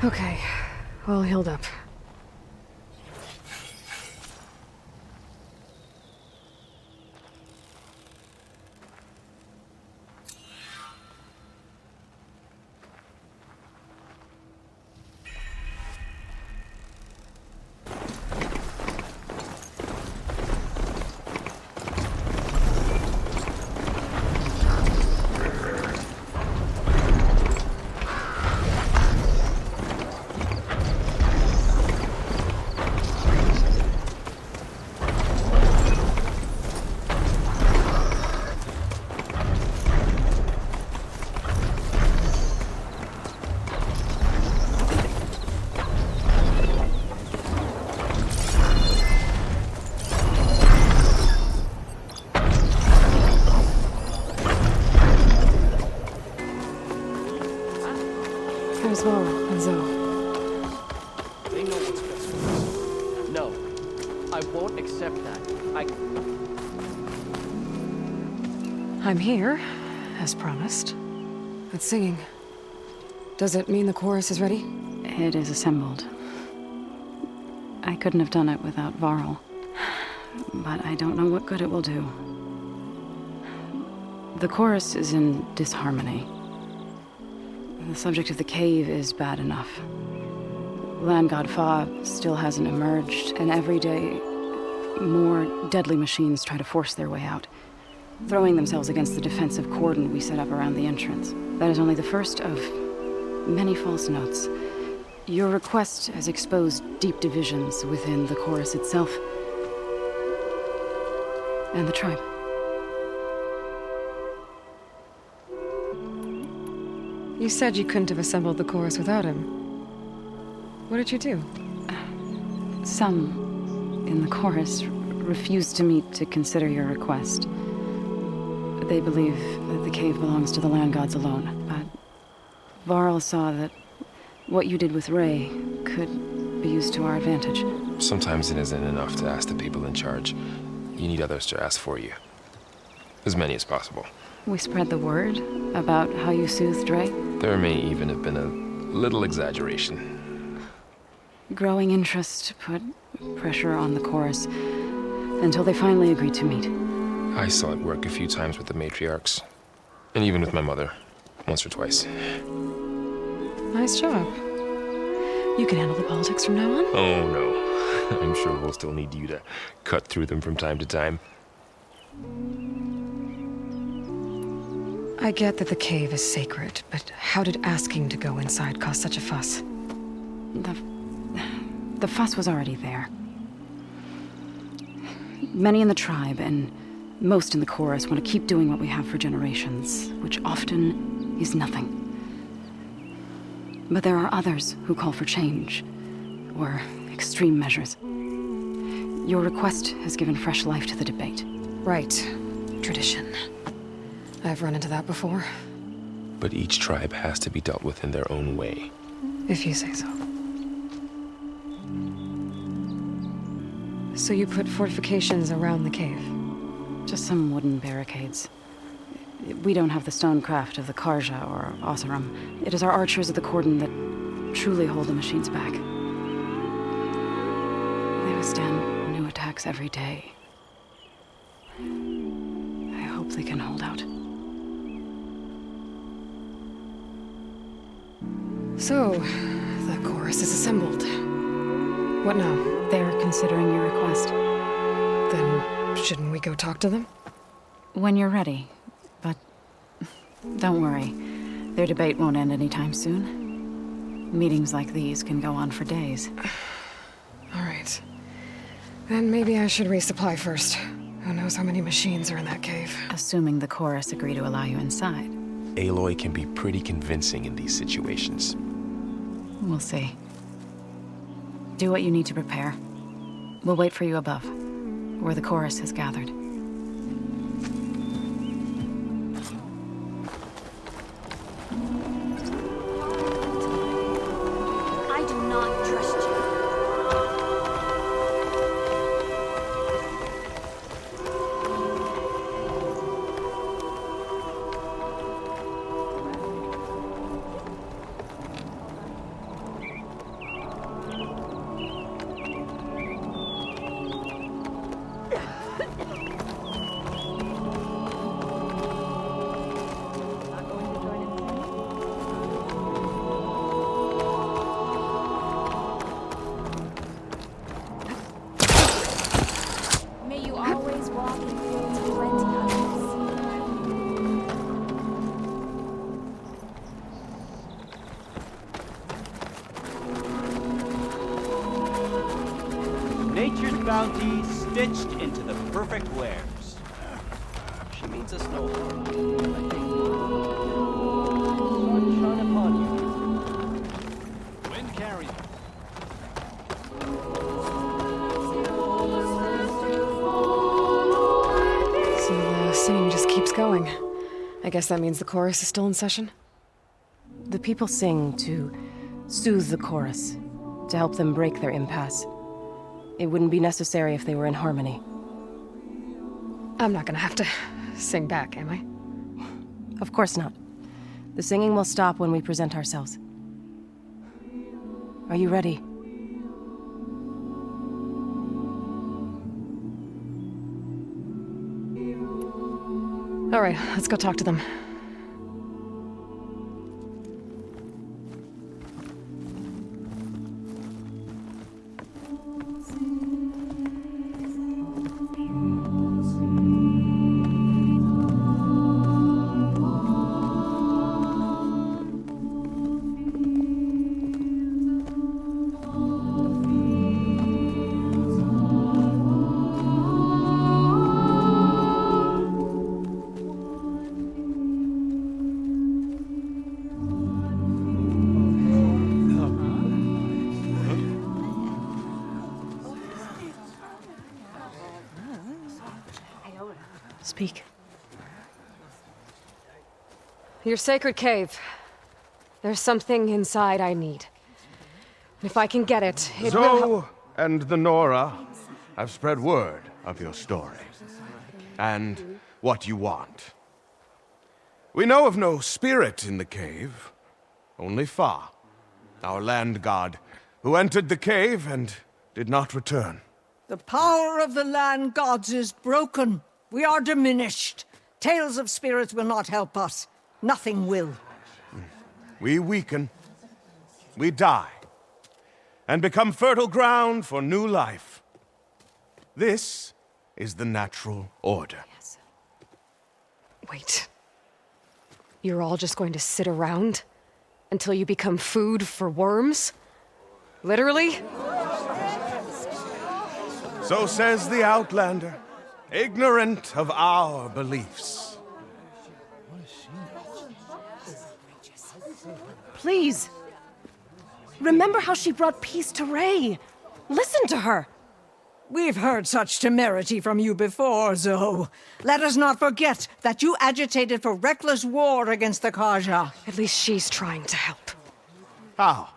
Okay, all healed up. There's Laurel and Zoe. They know what's best for us. No, I won't accept that. I'm here, as promised. But singing. Does it mean the chorus is ready? It is assembled. I couldn't have done it without Varl. But I don't know what good it will do. The chorus is in disharmony. The subject of the cave is bad enough. Land God Fa still hasn't emerged, and every day, more deadly machines try to force their way out, throwing themselves against the defensive cordon we set up around the entrance. That is only the first of many false notes. Your request has exposed deep divisions within the chorus itself and the tribe. You said you couldn't have assembled the chorus without him. What did you do? Some in the chorus refused to meet to consider your request. They believe that the cave belongs to the land gods alone, but Varl saw that what you did with Ray could be used to our advantage. Sometimes it isn't enough to ask the people in charge. You need others to ask for you. As many as possible. We spread the word about how you soothed Ray. There may even have been a little exaggeration. Growing interest put pressure on the chorus until they finally agreed to meet. I saw it work a few times with the matriarchs. And even with my mother. Once or twice. Nice job. You can handle the politics from now on? Oh, no. I'm sure we'll still need you to cut through them from time to time. I get that the cave is sacred, but how did asking to go inside cause such a fuss? The fuss was already there. Many in the tribe and most in the chorus want to keep doing what we have for generations, which often is nothing. But there are others who call for change, or extreme measures. Your request has given fresh life to the debate. Right. Tradition. I've run into that before. But each tribe has to be dealt with in their own way. If you say so. So you put fortifications around the cave? Just some wooden barricades. We don't have the stonecraft of the Karja or Oseram. It is our archers of the cordon that truly hold the machines back. They withstand attacks every day. I hope they can hold out. So, the chorus is assembled. What now? They're considering your request. Then, shouldn't we go talk to them? When you're ready. But don't worry. Their debate won't end anytime soon. Meetings like these can go on for days. All right. Then maybe I should resupply first. Who knows how many machines are in that cave? Assuming the chorus agree to allow you inside. Aloy can be pretty convincing in these situations. We'll see. Do what you need to prepare. We'll wait for you above, where the chorus has gathered. I do not trust you. May you always walk in fields of plenty, Hunters. Nature's bounty stitched into the perfect wares. She means us no harm, I think. Sun shine upon you. Wind carry. So the singing just keeps going. I guess that means the chorus is still in session? The people sing to soothe the chorus, to help them break their impasse. It wouldn't be necessary if they were in harmony. I'm not gonna have to sing back, am I? Of course not. The singing will stop when we present ourselves. Are you ready? All right, let's go talk to them. Speak. Your sacred cave. There's something inside I need. If I can get it, it will help. Zoe and the Nora have spread word of your story. And what you want. We know of no spirit in the cave. Only Fa, our land god, who entered the cave and did not return. The power of the land gods is broken. We are diminished. Tales of spirits will not help us. Nothing will. We weaken. We die. And become fertile ground for new life. This is the natural order. Yes. Wait. You're all just going to sit around until you become food for worms? Literally? So says the Outlander, ignorant of our beliefs. Please. Remember how she brought peace to Ray. Listen to her. We've heard such temerity from you before, Zoe. Let us not forget that you agitated for reckless war against the Kaja. At least she's trying to help. How?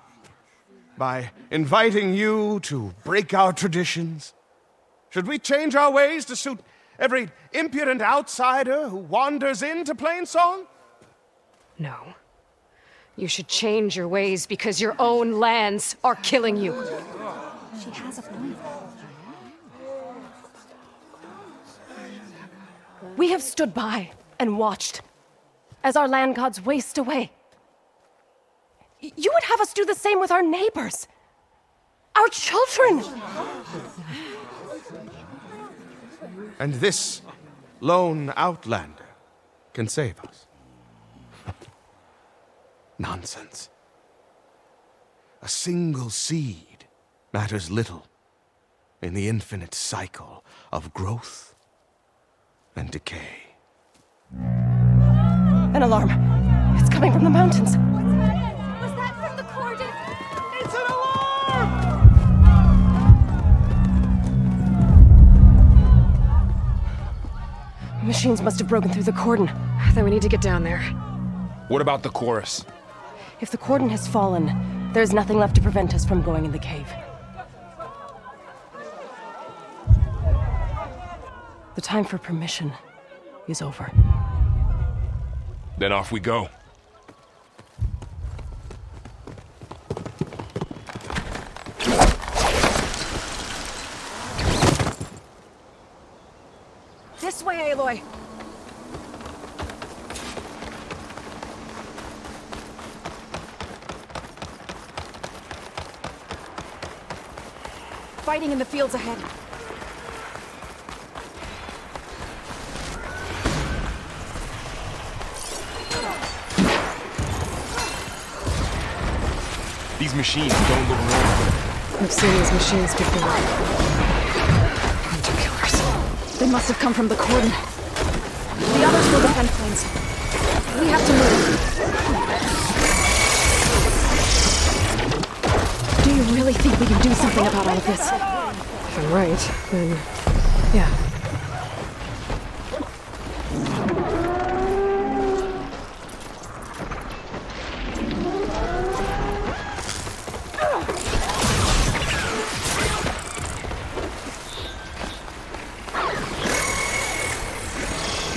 By inviting you to break our traditions? Should we change our ways to suit every impudent outsider who wanders into Plainsong? No. You should change your ways because your own lands are killing you. She has a point. We have stood by and watched as our land gods waste away. You would have us do the same with our neighbors, our children. And this lone outlander can save us. Nonsense. A single seed matters little in the infinite cycle of growth and decay. An alarm. It's coming from the mountains. Was that from the cordon? It's an alarm! Machines must have broken through the cordon. Then we need to get down there. What about the chorus? If the cordon has fallen, there's nothing left to prevent us from going in the cave. The time for permission is over. Then off we go. This way, Aloy. Fighting in the fields ahead. These machines don't look normal. I've seen these machines before. Hunter killers. They must have come from the cordon. The others will defend planes. We have to move. Do you really think we can do something about all of this? If I'm right, then yeah.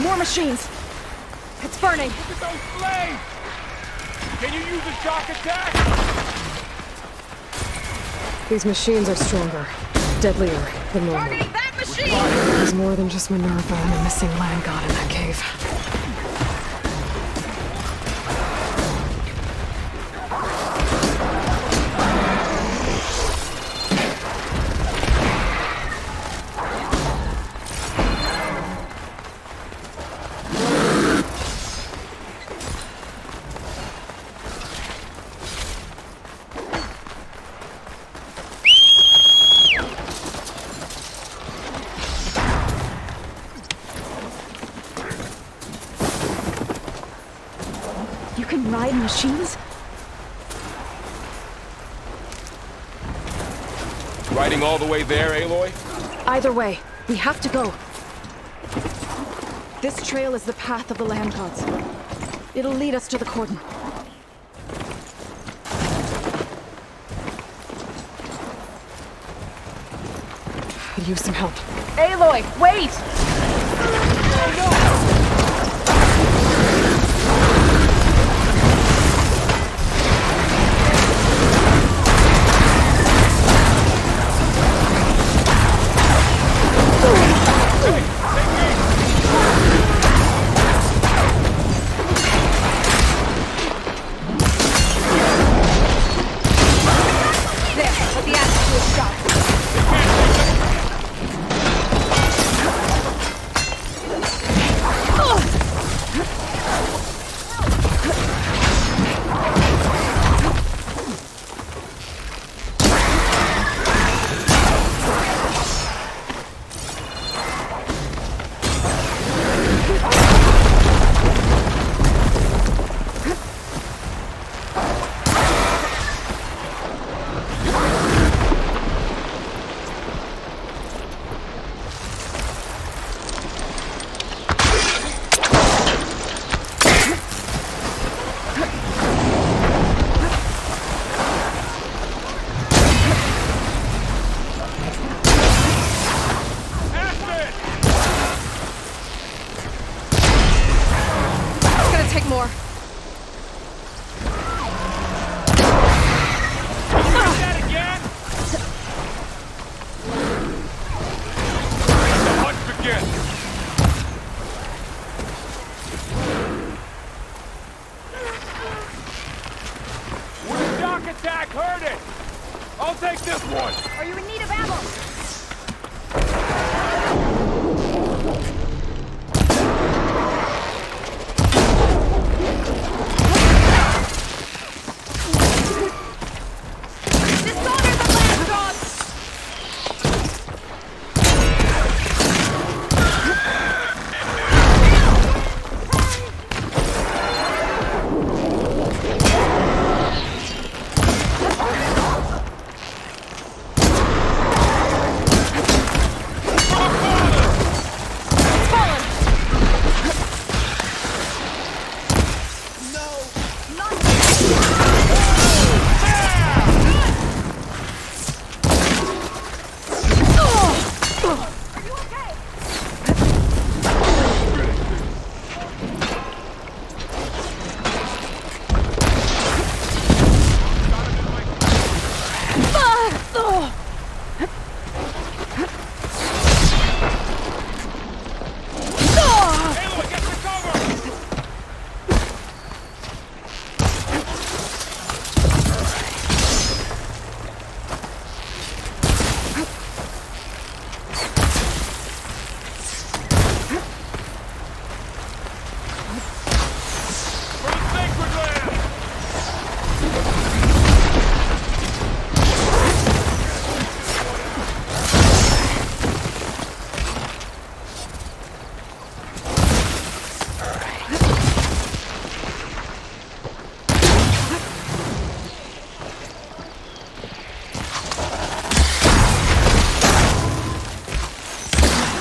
More machines! It's burning! Look at those flames! Can you use a shock attack? These machines are stronger, deadlier than normal. Targeting that machine! There's more than just Minerva and a missing land god in that cave. You can ride machines? Riding all the way there, Aloy? Either way, we have to go. This trail is the path of the land gods. It'll lead us to the cordon. Could use some help. Aloy, wait!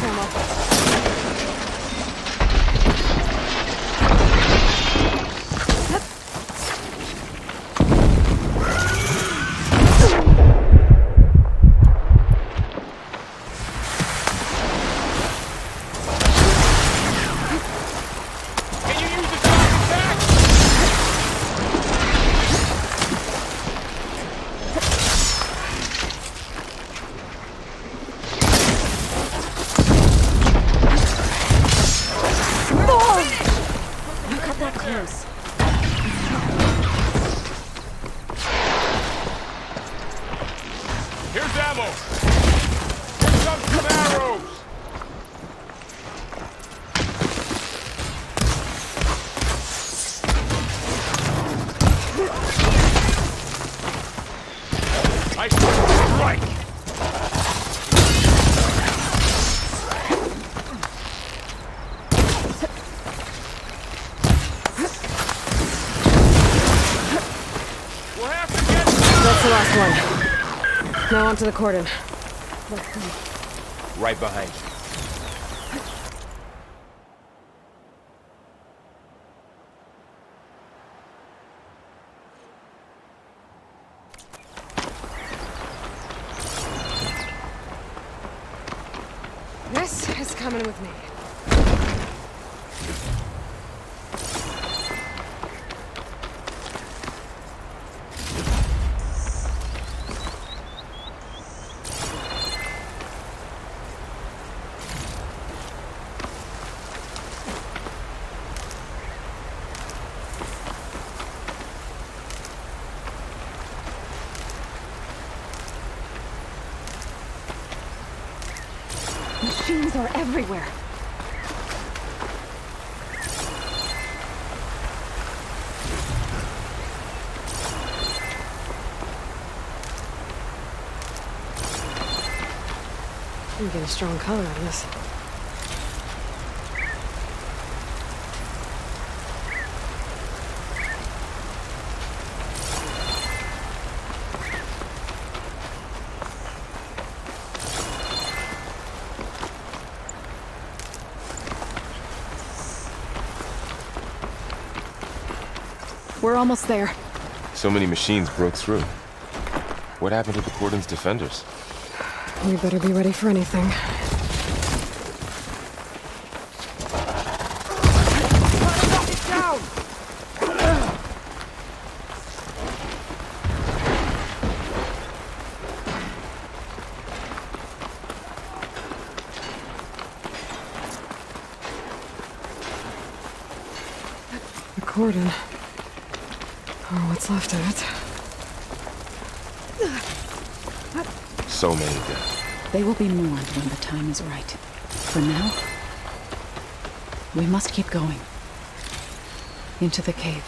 enough ammo. Here's ammo! Here comes some arrows! I strike! We'll have to get... That's the last one. Now onto the cordon. Right behind you. This is coming with me. Machines are everywhere. I'm getting a strong color out of this. We're almost there. So many machines broke through. What happened to the cordon's defenders? We better be ready for anything. The cordon. Or what's left of it. So many dead. They will be mourned when the time is right. For now, we must keep going. Into the cave.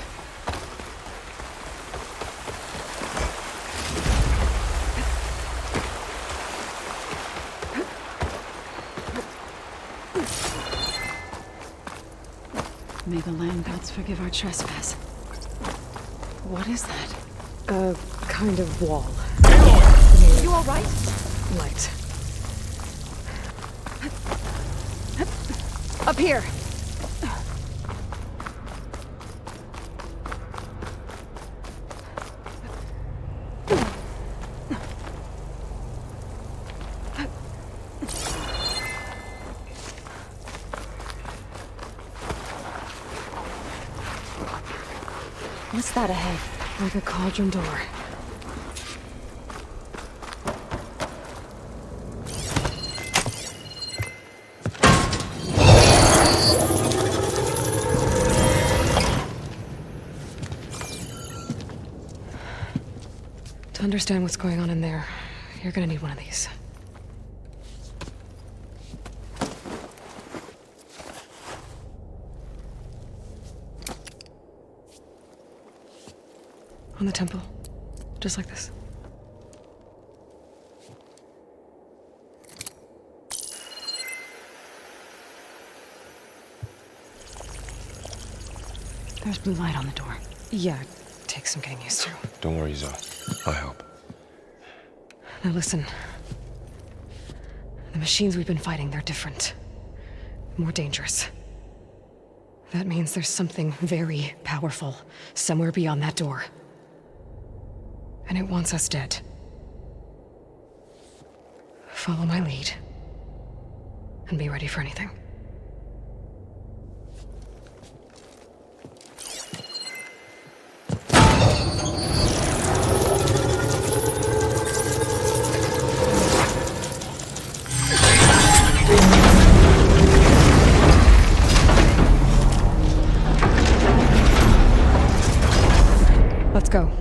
May the land gods forgive our trespass. What is that? A kind of wall. You all right? Light. Up here. What's that ahead? Like a cauldron door. To understand what's going on in there, you're gonna need one of these. On the temple. Just like this. There's blue light on the door. Yeah, it takes some getting used to. Don't worry, Zoe. I'll help. Now listen. The machines we've been fighting, they're different. More dangerous. That means there's something very powerful somewhere beyond that door. And it wants us dead. Follow my lead. And be ready for anything. Let's go.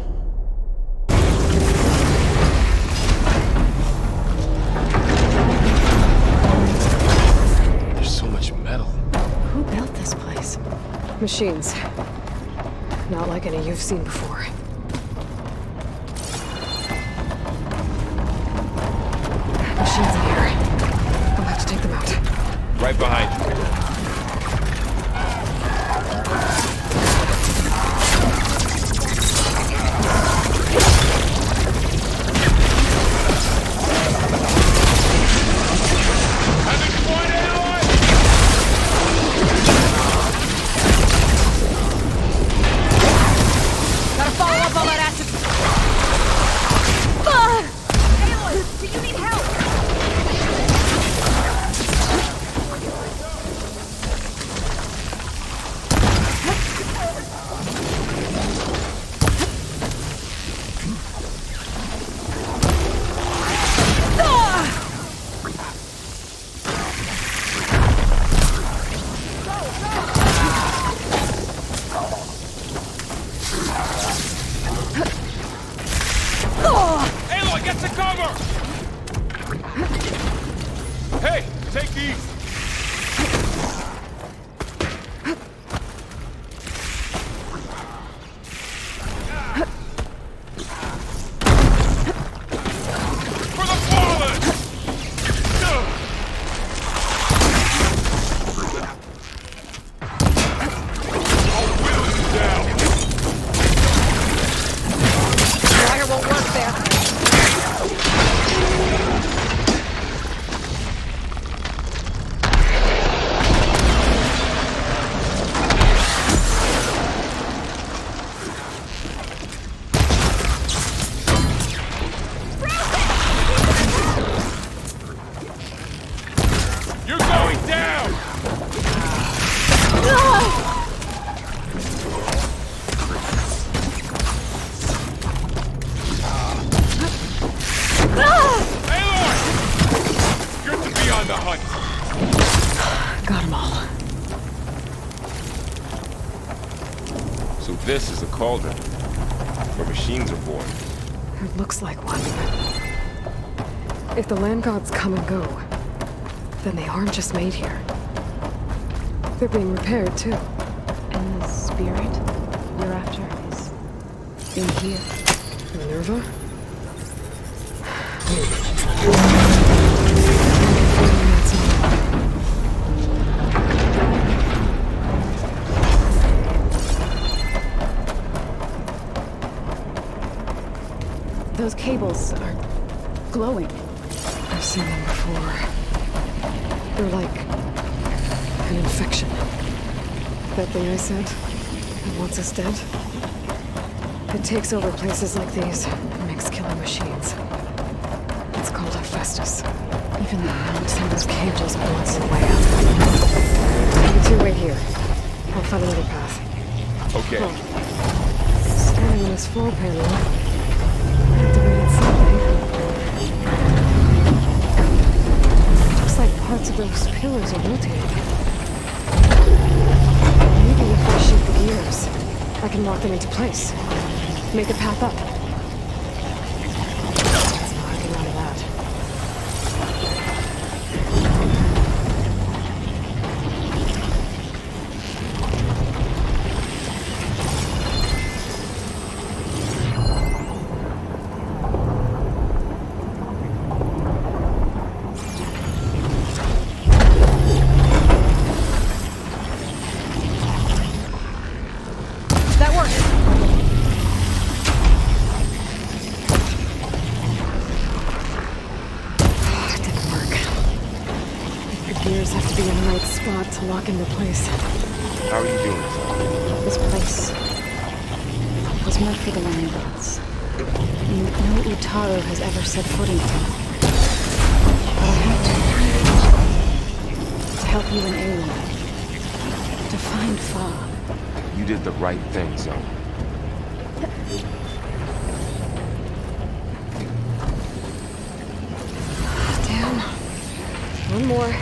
There's so much metal. Who built this place? Machines. Not like any you've seen before. Machines in here. I'll have to take them out. Right behind you. Gotta follow up all that acid. Aloy, do you need help? Aloy, get to cover! Hey, take these! For the fallen! I'll whittle you down! Wire won't work there. You're going down! Aloy! Good to be on the hunt. Got them all. So this is a cauldron where machines are born. It looks like one. If the land gods come and go, then they aren't just made here. They're being repaired, too. And the spirit you're after is in here. Minerva? Those cables are glowing. I've seen them before. They're like an infection. That thing I said, that wants us dead. It takes over places like these and makes killer machines. It's called Hephaestus. Even the mountains. Those cables blocks the way out. You two wait here. I'll find another path. Okay. Standing in this floor panel, activated something. Looks like parts of those pillars are rotating. Maybe if I shoot the gears, I can lock them into place. Make a path up. It's not getting out of that. That works. pillars have to be in the right spot to lock into place. How are you doing, son? This place was meant for the land gods. No Utaru has ever set foot in it. But I have to help you and Aloy. To find Fa. You did the right thing, son. Damn. One more.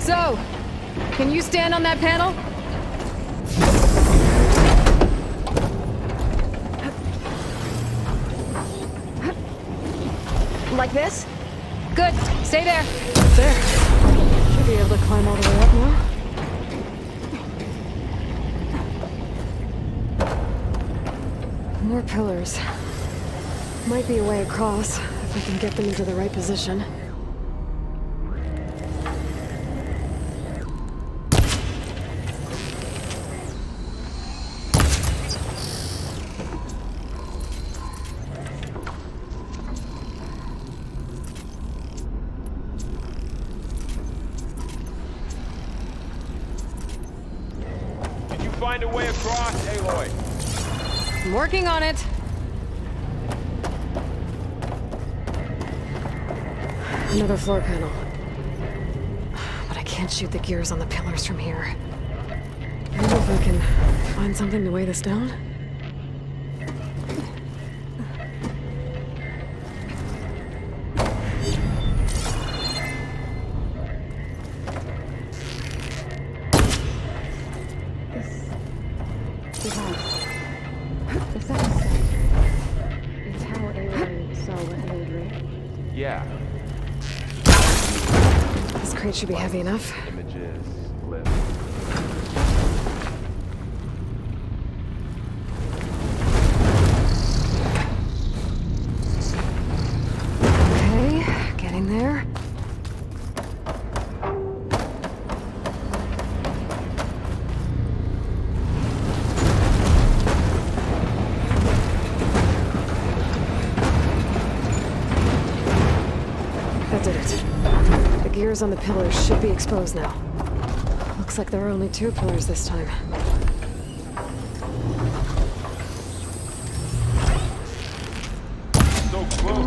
So, can you stand on that panel? Like this? Good. Stay there. There. Should be able to climb all the way up now. More pillars. Might be a way across, if we can get them into the right position. Did you find a way across, Aloy? I'm working on it. Another floor panel. But I can't shoot the gears on the pillars from here. Maybe if I can find something to weigh this down? The second step is how Aloy saw what Aloy drew. Yeah. This crate should be heavy enough. Images, lift. Okay, getting there. That did it. The gears on the pillars should be exposed now. Looks like there are only 2 pillars this time. So close.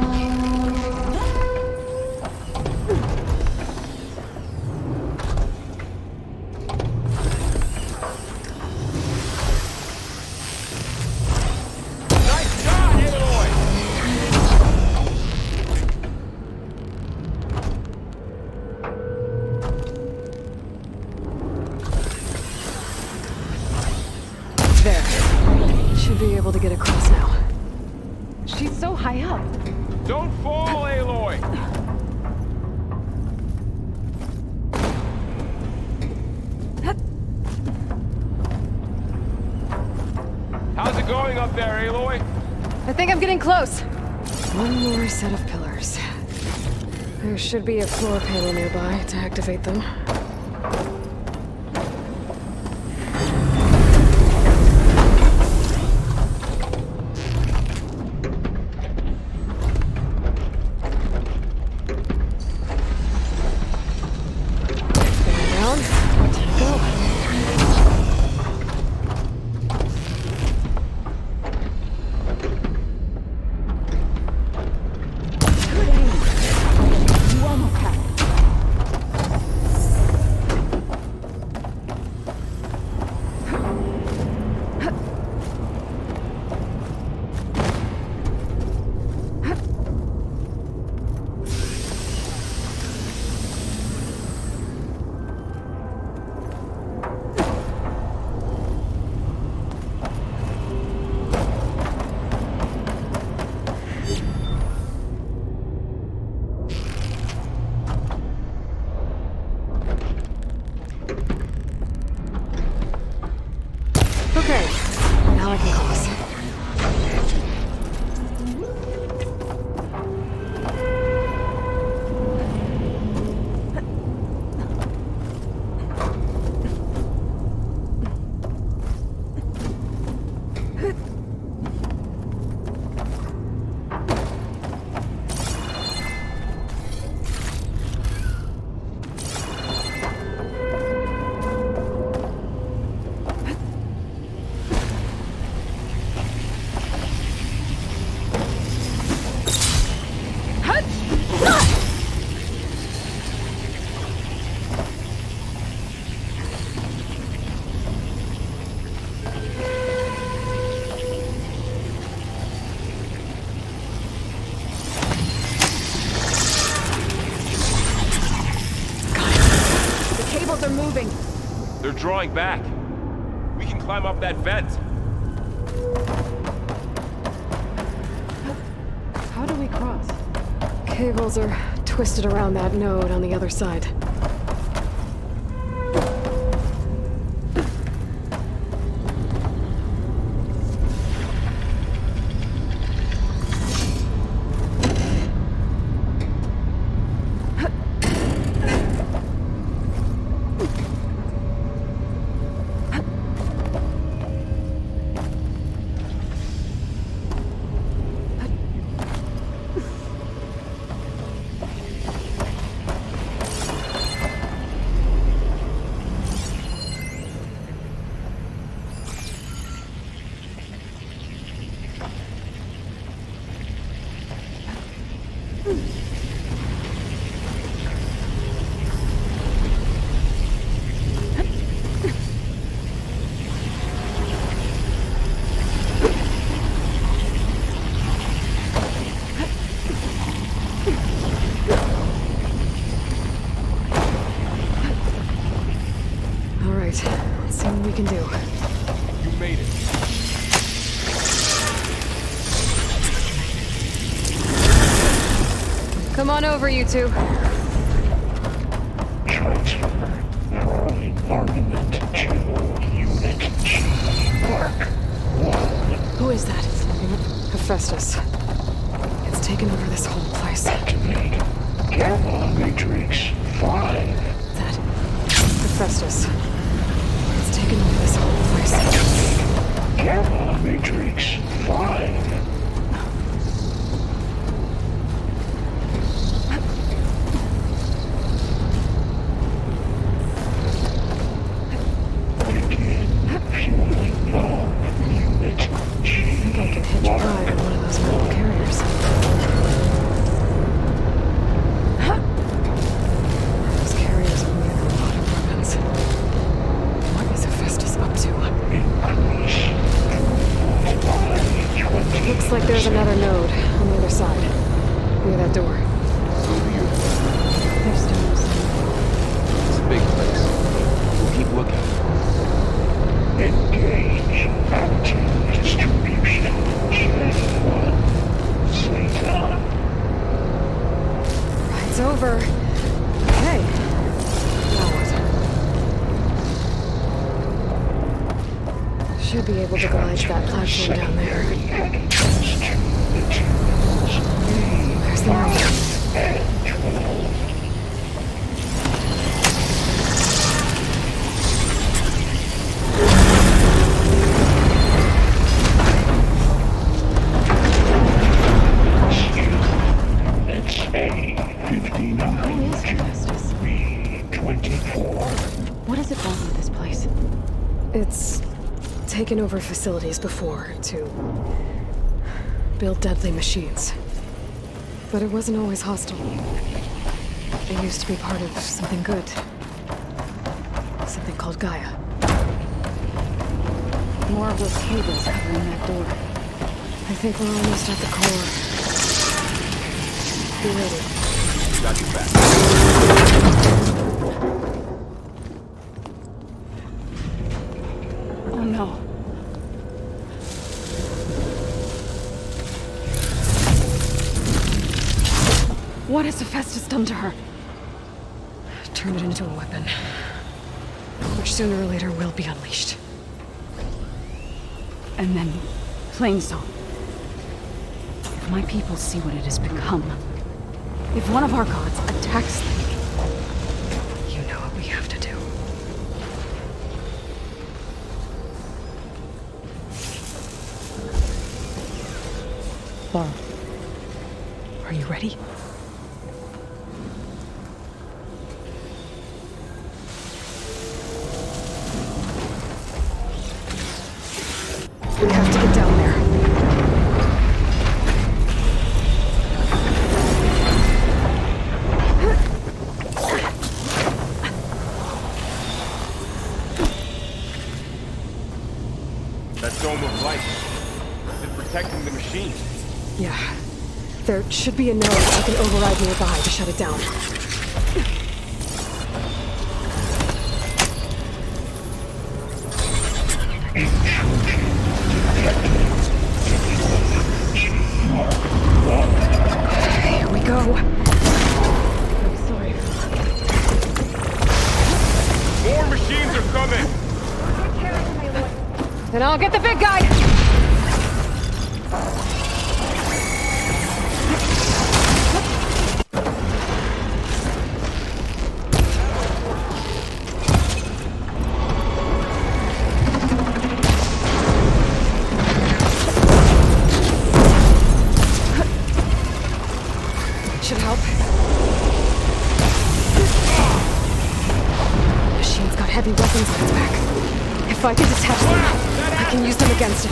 Nice shot, Aloy! There. Should be able to get across now. She's so high up. Don't fall, Aloy! How's it going up there, Aloy? I think I'm getting close. One more set of pillars. There should be a floor panel nearby to activate them. Down. Time to go. You almost had it. Okay, now I can cross. they're moving. They're drawing back. We can climb up that vent. How do we cross? Cables are twisted around that node on the other side. Let's see what we can do. You made it. Come on over, you two. Transfer rolling armament to Unit G. Mark 1. Who is that? Hephaestus. It's taken over this whole place. Activate Gamma Matrix 5. That. Hephaestus. It's taken over this whole place. Activate Gamma Matrix 5. Looks like there's another node on the other side. Near that door. There's doors. It's a big place. We'll keep looking. Engage active distribution. Channel 1. Zeta. It's over. Okay. Now what? Should be able to glide to that platform down there. There's the node. It's A59 B24. What is it wrong with this place? It's taken over facilities before to build deadly machines. But it wasn't always hostile. It used to be part of something good. Something called Gaia. More of those cables covering that door. I think we're almost at the core. Be ready. Got you back. Oh no. What has Hephaestus done to her? Turn it into a weapon. Which sooner or later will be unleashed. And then, Plainsong. If my people see what it has become, if one of our gods attacks them, you know what we have to do. Laura, are you ready? We have to get down there. That dome of light. Is it protecting the machine? Yeah. There should be a node I can override nearby to shut it down. machines are coming! Then I'll get the big guy! Should help. The machine's got heavy weapons on its back. If I can detach them, I can use them against it.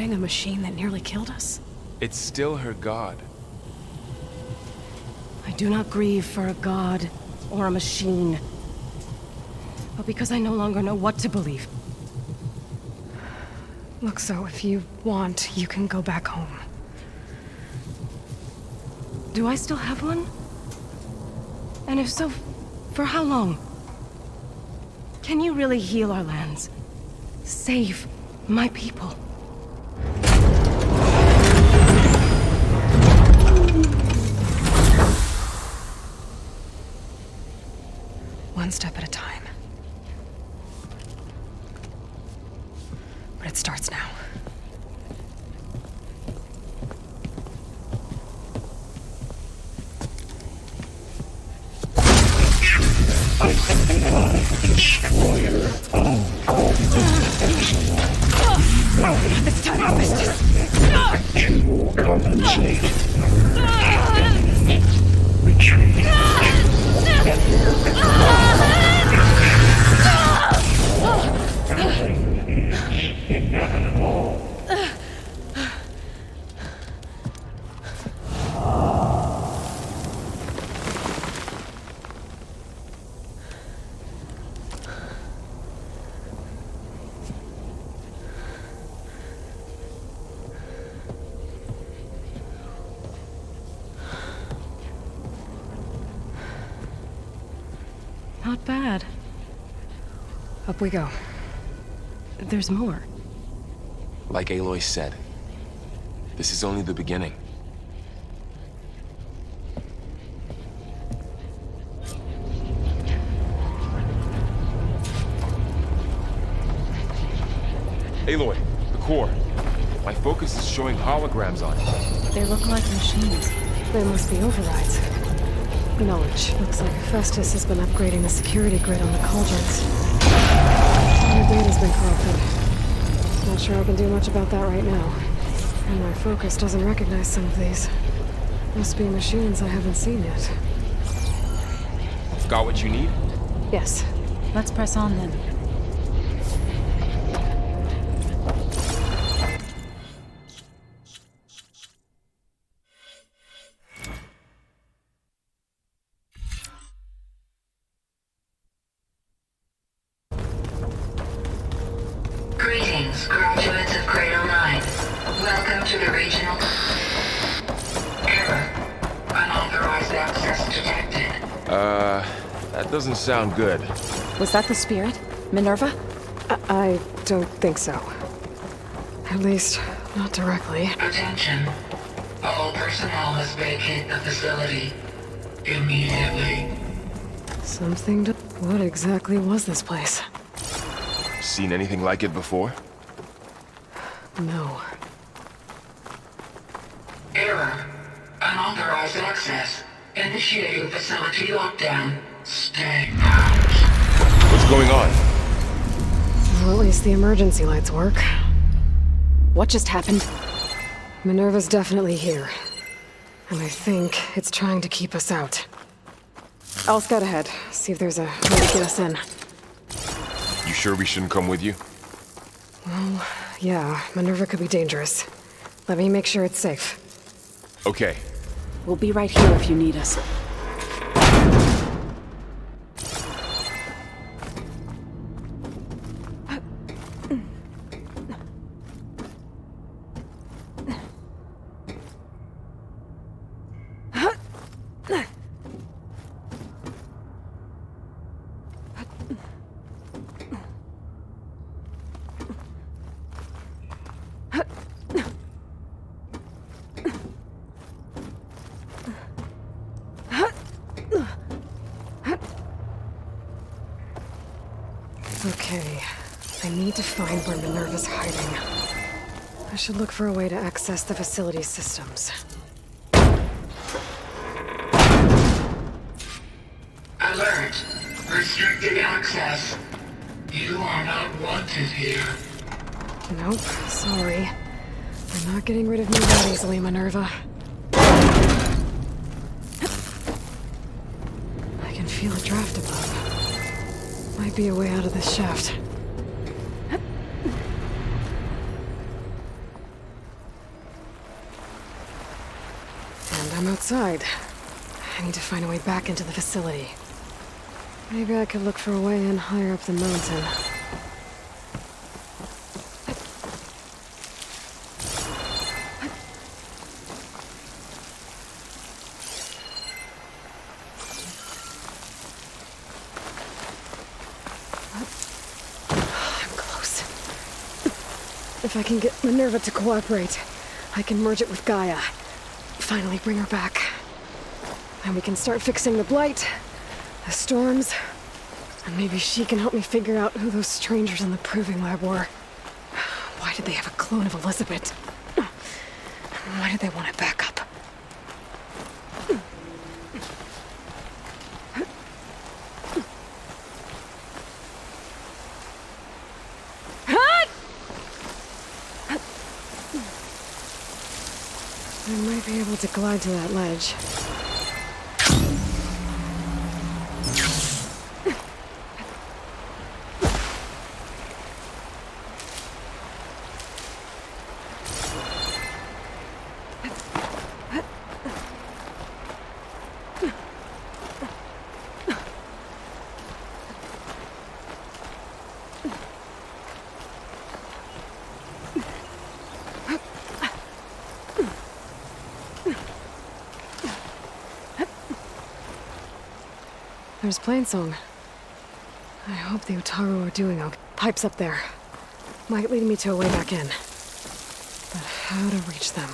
A machine that nearly killed us? It's still her god. I do not grieve for a god or a machine, but because I no longer know what to believe. Look, so if you want, you can go back home. Do I still have one? And if so, for how long? Can you really heal our lands? Save my people? One step at a time. But it starts now. Destroyer of all This time I'll to compensate. Retreat. Nothing is inevitable. Not bad. Up we go. There's more. Like Aloy said, this is only the beginning. Aloy, the core. My focus is showing holograms on it. They look like machines. There must be overrides. Knowledge. Looks like Festus has been upgrading the security grid on the cauldrons. Their data's been corrupted. Not sure I can do much about that right now. And my focus doesn't recognize some of these. Must be machines I haven't seen yet. Got what you need? Yes. Let's press on then. Greetings, graduates of Cradle 9. Welcome to the regional... Error. Unauthorized access detected. That doesn't sound good. Was that the spirit? Minerva? I don't think so. At least, not directly. Attention. All personnel must vacate the facility. Immediately. Something to... What exactly was this place? Seen anything like it before? No. Error. Unauthorized access. Initiating facility lockdown. Stay out. What's going on? Well, at least the emergency lights work. What just happened? Minerva's definitely here. And I think it's trying to keep us out. I'll scout ahead, see if there's a way to get us in. You sure we shouldn't come with you? Well, yeah, Minerva could be dangerous. Let me make sure it's safe. Okay. We'll be right here if you need us. Okay, I need to find where Minerva's hiding. I should look for a way to access the facility systems. Alert. Restricted access. You are not wanted here. Nope, sorry. I'm not getting rid of me that easily, Minerva. I can feel a draft above. Might be a way out of this shaft. And I'm outside. I need to find a way back into the facility. Maybe I could look for a way in higher up the mountain. If I can get Minerva to cooperate, I can merge it with Gaia. Finally bring her back. And we can start fixing the blight, the storms, and maybe she can help me figure out who those strangers in the proving lab were. Why did they have a clone of Elizabeth? Why did they want it back up? to glide to that ledge. There's Plainsong. I hope the Utaru are doing okay. Pipe's up there. Might lead me to a way back in. But how to reach them?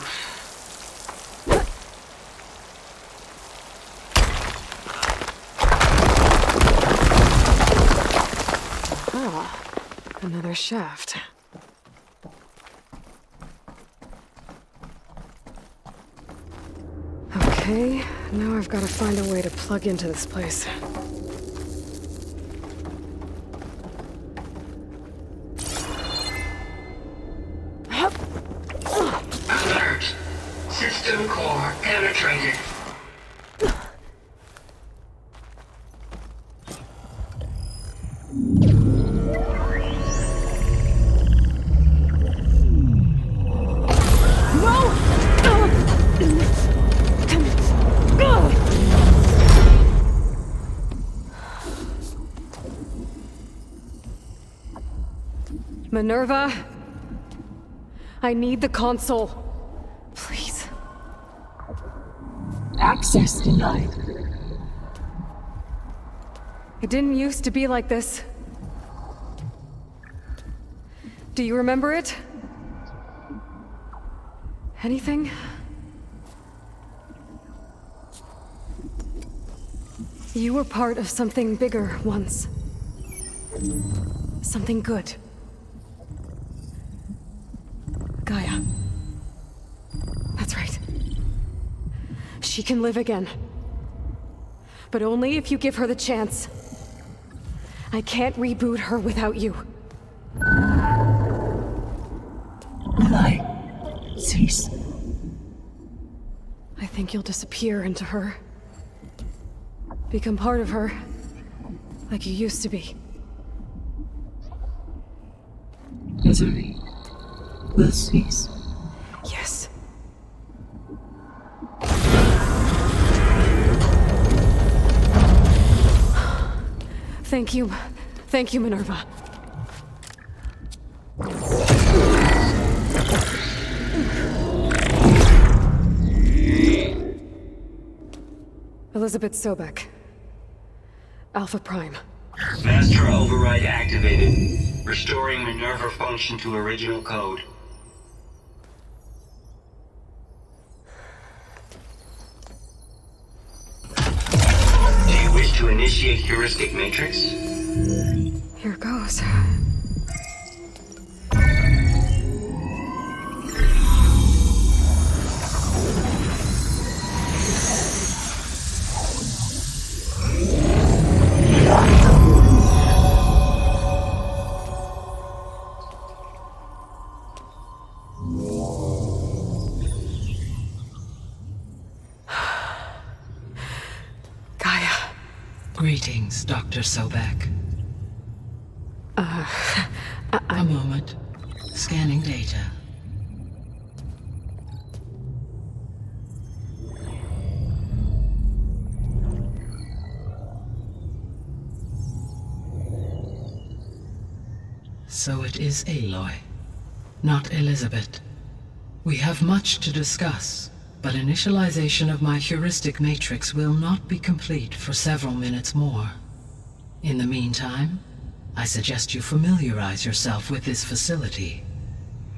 Ah, another shaft. Okay, now I've got to find a way to plug into this place. Alert! System core penetrated. Minerva, I need the console. Please. Access denied. It didn't used to be like this. Do you remember it? Anything? You were part of something bigger once. Something good. Gaia. That's right. She can live again. But only if you give her the chance. I can't reboot her without you. Why? Cease. I think you'll disappear into her. Become part of her. Like you used to be. Misery will cease. Yes. Thank you. Thank you, Minerva. Elizabeth Sobek. Alpha Prime. Master override activated. Restoring Minerva function to original code. Do you wish to initiate heuristic matrix? Here goes. Greetings, Dr. Sobek. A moment. Scanning data. So it is Aloy, not Elizabeth. We have much to discuss, but initialization of my heuristic matrix will not be complete for several minutes more. In the meantime, I suggest you familiarize yourself with this facility.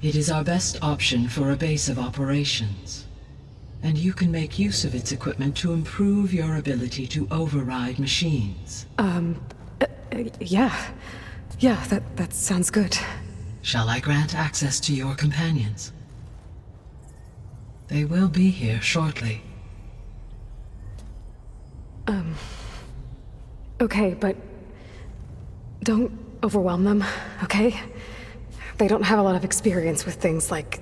It is our best option for a base of operations, and you can make use of its equipment to improve your ability to override machines. Yeah. Yeah, that sounds good. Shall I grant access to your companions? They will be here shortly. Okay, but don't overwhelm them, okay? They don't have a lot of experience with things like,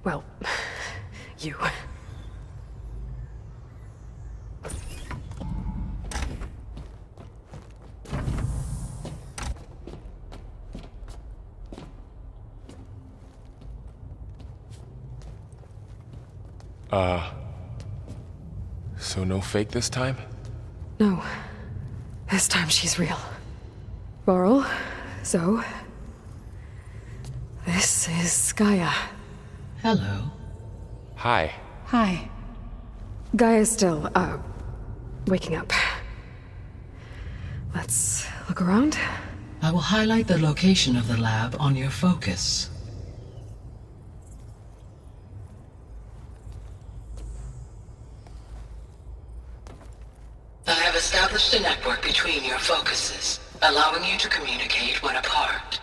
well, you. So no fake this time? No. This time she's real. Varl, Zoe. This is Gaia. Hello. Hi. Hi. Gaia's still, waking up. Let's look around. I will highlight the location of the lab on your focus. I have established a network between your focuses, allowing you to communicate when apart.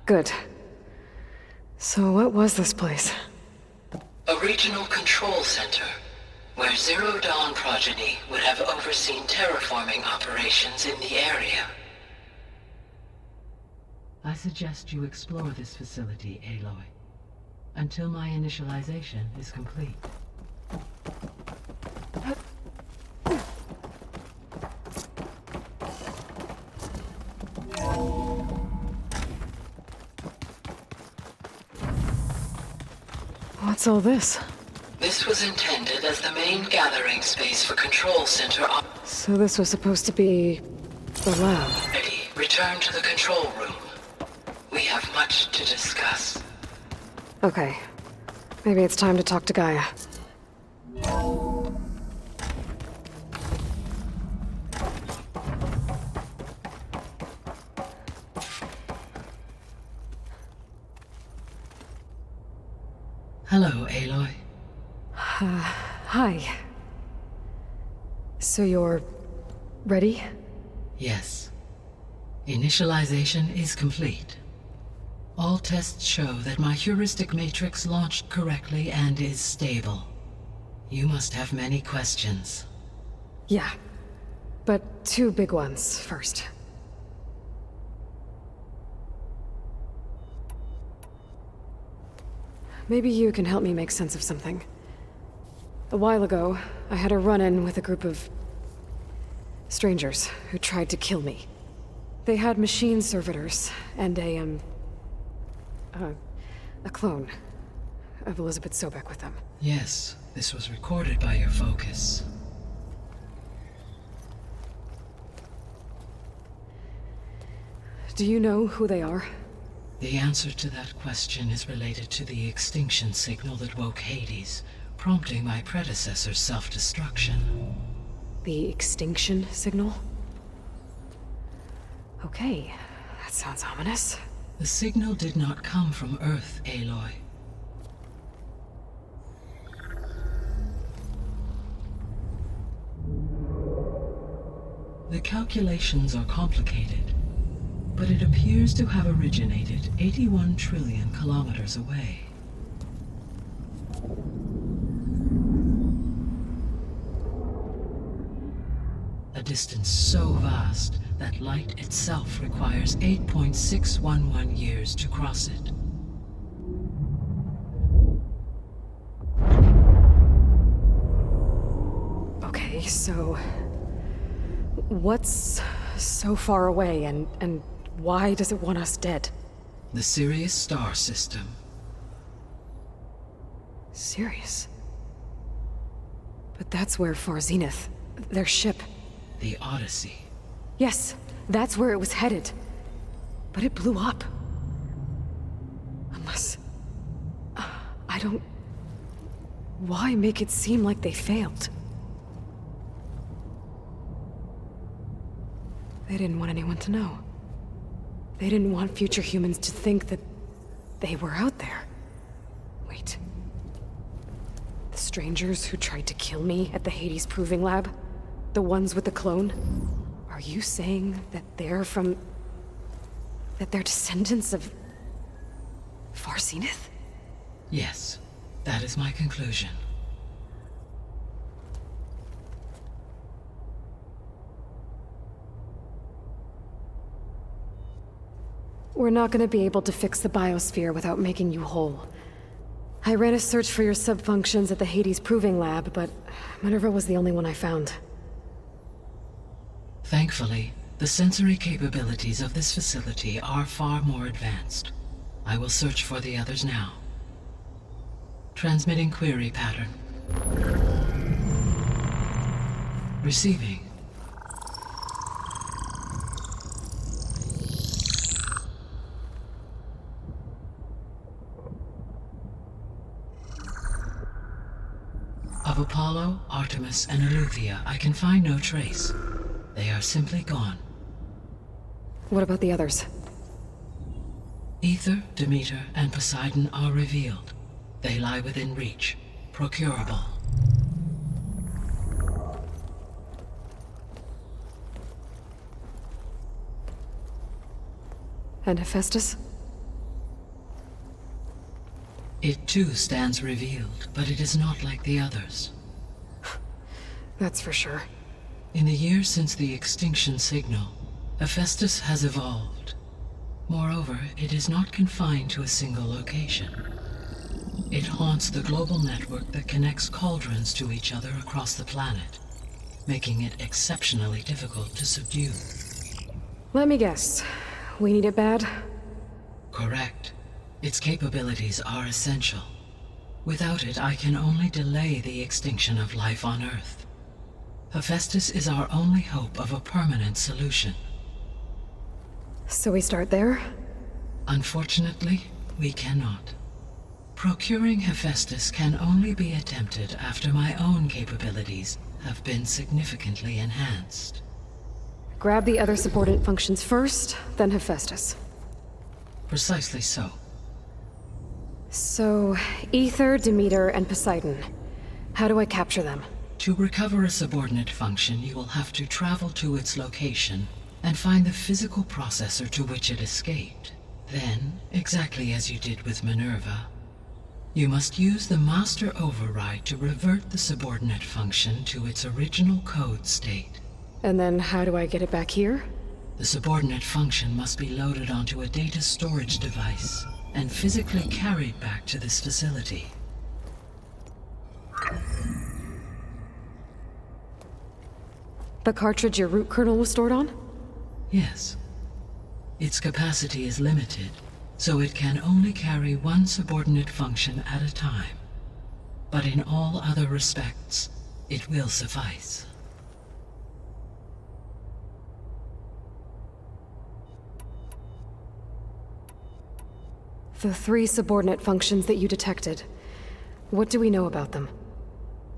Good. So what was this place? A regional control center, where Zero Dawn progeny would have overseen terraforming operations in the area. I suggest you explore this facility, Aloy, until my initialization is complete. What's all this? This was intended as the main gathering space for control center So this was supposed to be the lab. Return to the control room. We have much to discuss. Okay. Maybe it's time to talk to Gaia. Hello, Aloy. Hi. So you're ready? Yes. Initialization is complete. All tests show that my heuristic matrix launched correctly and is stable. You must have many questions. Yeah. But two big ones first. Maybe you can help me make sense of something. A while ago, I had a run-in with a group of strangers who tried to kill me. They had machine servitors and a clone of Elizabeth Sobek with them. Yes, this was recorded by your focus. Do you know who they are? The answer to that question is related to the extinction signal that woke Hades, prompting my predecessor's self-destruction. The extinction signal? Okay, that sounds ominous. The signal did not come from Earth, Aloy. The calculations are complicated, but it appears to have originated 81 trillion kilometers away. A distance so vast that light itself requires 8.611 years to cross it. Okay, so what's so far away and why does it want us dead? The Sirius star system. Sirius? But that's where Far Zenith, their ship... The Odyssey. Yes, that's where it was headed. But it blew up. Unless... I don't... Why make it seem like they failed? They didn't want anyone to know. They didn't want future humans to think that they were out there. Wait. The strangers who tried to kill me at the Hades Proving Lab? The ones with the clone? Are you saying that they're from... that they're descendants of... Far Zenith? Yes, that is my conclusion. We're not gonna be able to fix the biosphere without making you whole. I ran a search for your subfunctions at the Hades Proving Lab, but Minerva was the only one I found. Thankfully, the sensory capabilities of this facility are far more advanced. I will search for the others now. Transmitting query pattern. Receiving. Of Apollo, Artemis, and Eleuthia, I can find no trace. They are simply gone. What about the others? Ether, Demeter, and Poseidon are revealed. They lie within reach, procurable. And Hephaestus? It too stands revealed, but it is not like the others. That's for sure. In the years since the extinction signal, Hephaestus has evolved. Moreover, it is not confined to a single location. It haunts the global network that connects cauldrons to each other across the planet, making it exceptionally difficult to subdue. Let me guess. We need it bad? Correct. Its capabilities are essential. Without it, I can only delay the extinction of life on Earth. Hephaestus is our only hope of a permanent solution. So we start there? Unfortunately, we cannot. Procuring Hephaestus can only be attempted after my own capabilities have been significantly enhanced. Grab the other subordinate functions first, then Hephaestus. Precisely so. So, Ether, Demeter, and Poseidon. How do I capture them? To recover a subordinate function, you will have to travel to its location and find the physical processor to which it escaped. Then, exactly as you did with Minerva, you must use the master override to revert the subordinate function to its original code state. And then how do I get it back here? The subordinate function must be loaded onto a data storage device and physically carried back to this facility. The cartridge your root kernel was stored on? Yes. Its capacity is limited, so it can only carry one subordinate function at a time. But in all other respects, it will suffice. The 3 subordinate functions that you detected. What do we know about them?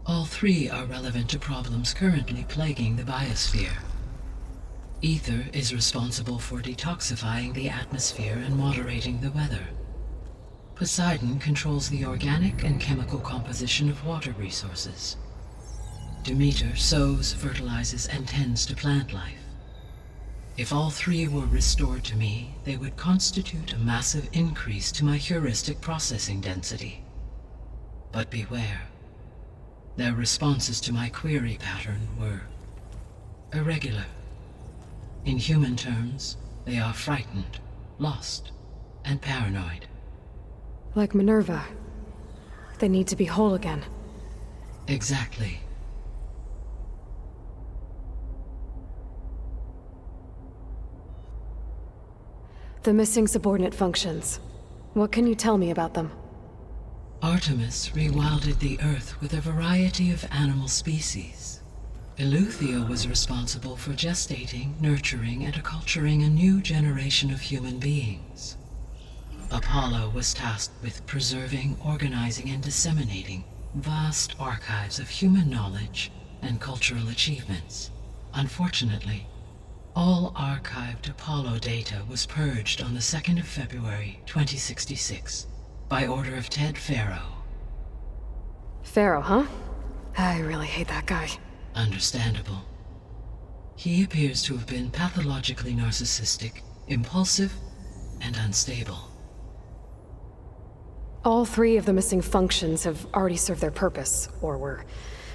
All 3 are relevant to problems currently plaguing the biosphere. Ether is responsible for detoxifying the atmosphere and moderating the weather. Poseidon controls the organic and chemical composition of water resources. Demeter sows, fertilizes, and tends to plant life. If all 3 were restored to me, they would constitute a massive increase to my heuristic processing density. But beware. Their responses to my query pattern were irregular. In human terms, they are frightened, lost, and paranoid. Like Minerva. They need to be whole again. Exactly. The missing subordinate functions. What can you tell me about them? Artemis rewilded the Earth with a variety of animal species. Eleuthia was responsible for gestating, nurturing, and acculturating a new generation of human beings. Apollo was tasked with preserving, organizing, and disseminating vast archives of human knowledge and cultural achievements. Unfortunately, all archived Apollo data was purged on the 2nd of February, 2066, by order of Ted Farrow. Farrow, huh? I really hate that guy. Understandable. He appears to have been pathologically narcissistic, impulsive, and unstable. All 3 of the missing functions have already served their purpose, or were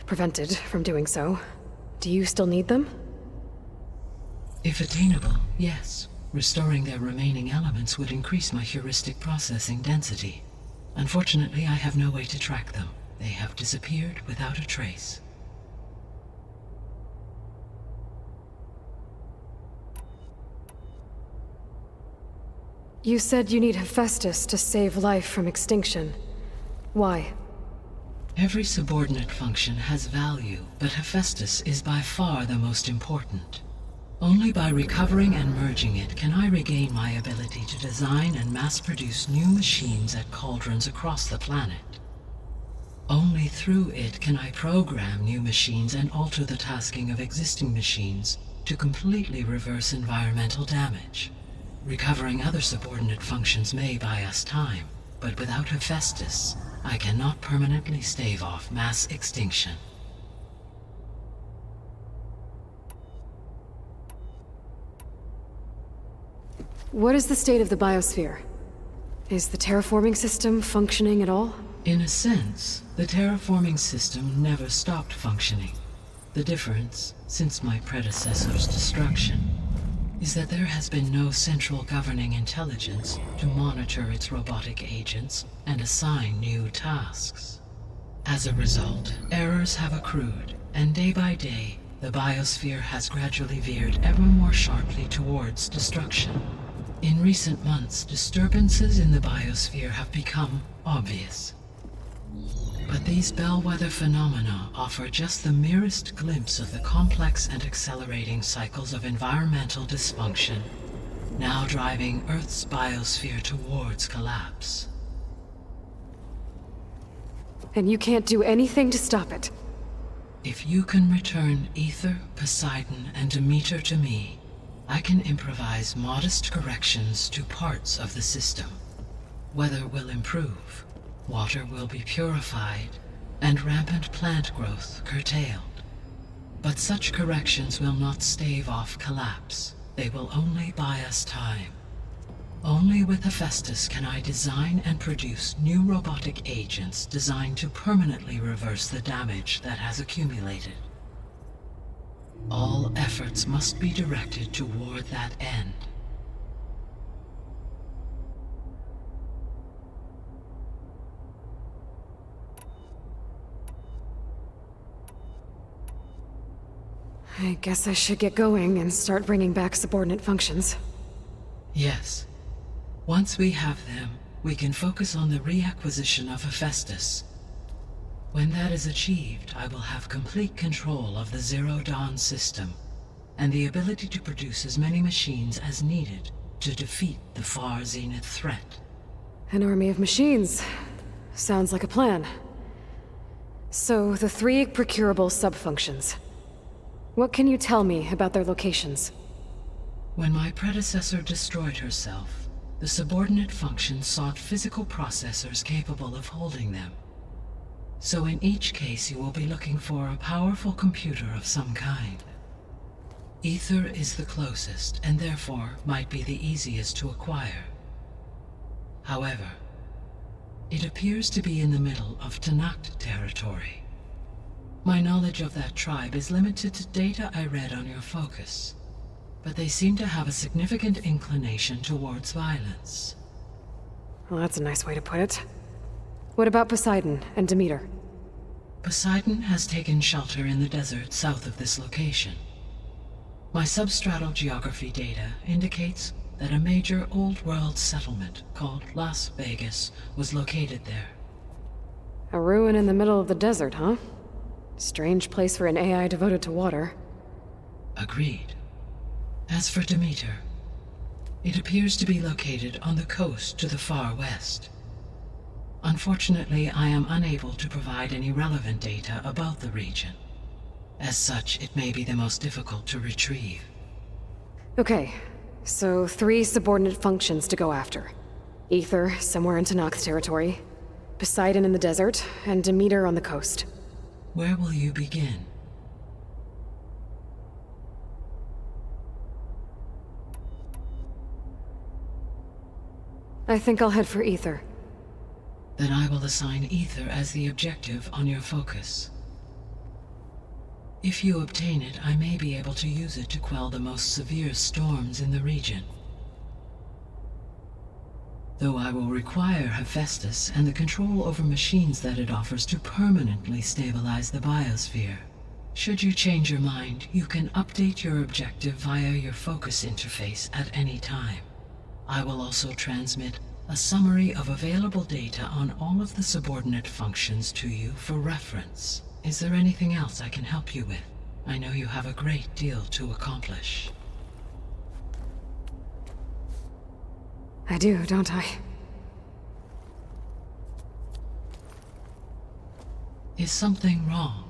prevented from doing so. Do you still need them? If attainable, yes. Restoring their remaining elements would increase my heuristic processing density. Unfortunately, I have no way to track them. They have disappeared without a trace. You said you need Hephaestus to save life from extinction. Why? Every subordinate function has value, but Hephaestus is by far the most important. Only by recovering and merging it can I regain my ability to design and mass-produce new machines at cauldrons across the planet. Only through it can I program new machines and alter the tasking of existing machines to completely reverse environmental damage. Recovering other subordinate functions may buy us time, but without Hephaestus, I cannot permanently stave off mass extinction. What is the state of the biosphere? Is the terraforming system functioning at all? In a sense, the terraforming system never stopped functioning. The difference, since my predecessor's destruction, is that there has been no central governing intelligence to monitor its robotic agents and assign new tasks. As a result, errors have accrued, and day by day, the biosphere has gradually veered ever more sharply towards destruction. In recent months, disturbances in the biosphere have become obvious. But these bellwether phenomena offer just the merest glimpse of the complex and accelerating cycles of environmental dysfunction, now driving Earth's biosphere towards collapse. And you can't do anything to stop it? If you can return Ether, Poseidon, and Demeter to me, I can improvise modest corrections to parts of the system. Weather will improve. Water will be purified, and rampant plant growth curtailed. But such corrections will not stave off collapse. They will only buy us time. Only with Hephaestus can I design and produce new robotic agents designed to permanently reverse the damage that has accumulated. All efforts must be directed toward that end. I guess I should get going and start bringing back subordinate functions. Yes. Once we have them, we can focus on the reacquisition of Hephaestus. When that is achieved, I will have complete control of the Zero Dawn system, and the ability to produce as many machines as needed to defeat the far zenith threat. An army of machines. Sounds like a plan. So, the 3 procurable sub-functions. What can you tell me about their locations? When my predecessor destroyed herself, the subordinate functions sought physical processors capable of holding them. So in each case you will be looking for a powerful computer of some kind. Ether is the closest, and therefore might be the easiest to acquire. However, it appears to be in the middle of Tanakh territory. My knowledge of that tribe is limited to data I read on your focus, but they seem to have a significant inclination towards violence. Well, that's a nice way to put it. What about Poseidon and Demeter? Poseidon has taken shelter in the desert south of this location. My substratal geography data indicates that a major old-world settlement called Las Vegas was located there. A ruin in the middle of the desert, huh? Strange place for an AI devoted to water. Agreed. As for Demeter, it appears to be located on the coast to the far west. Unfortunately, I am unable to provide any relevant data about the region. As such, it may be the most difficult to retrieve. Okay, so 3 subordinate functions to go after. Ether, somewhere in Tanakh territory, Poseidon in the desert, and Demeter on the coast. Where will you begin? I think I'll head for Ether. Then I will assign Ether as the objective on your focus. If you obtain it, I may be able to use it to quell the most severe storms in the region. Though I will require Hephaestus and the control over machines that it offers to permanently stabilize the biosphere. Should you change your mind, you can update your objective via your focus interface at any time. I will also transmit A summary of available data on all of the subordinate functions to you for reference. Is there anything else I can help you with? I know you have a great deal to accomplish. I do, don't I? Is something wrong?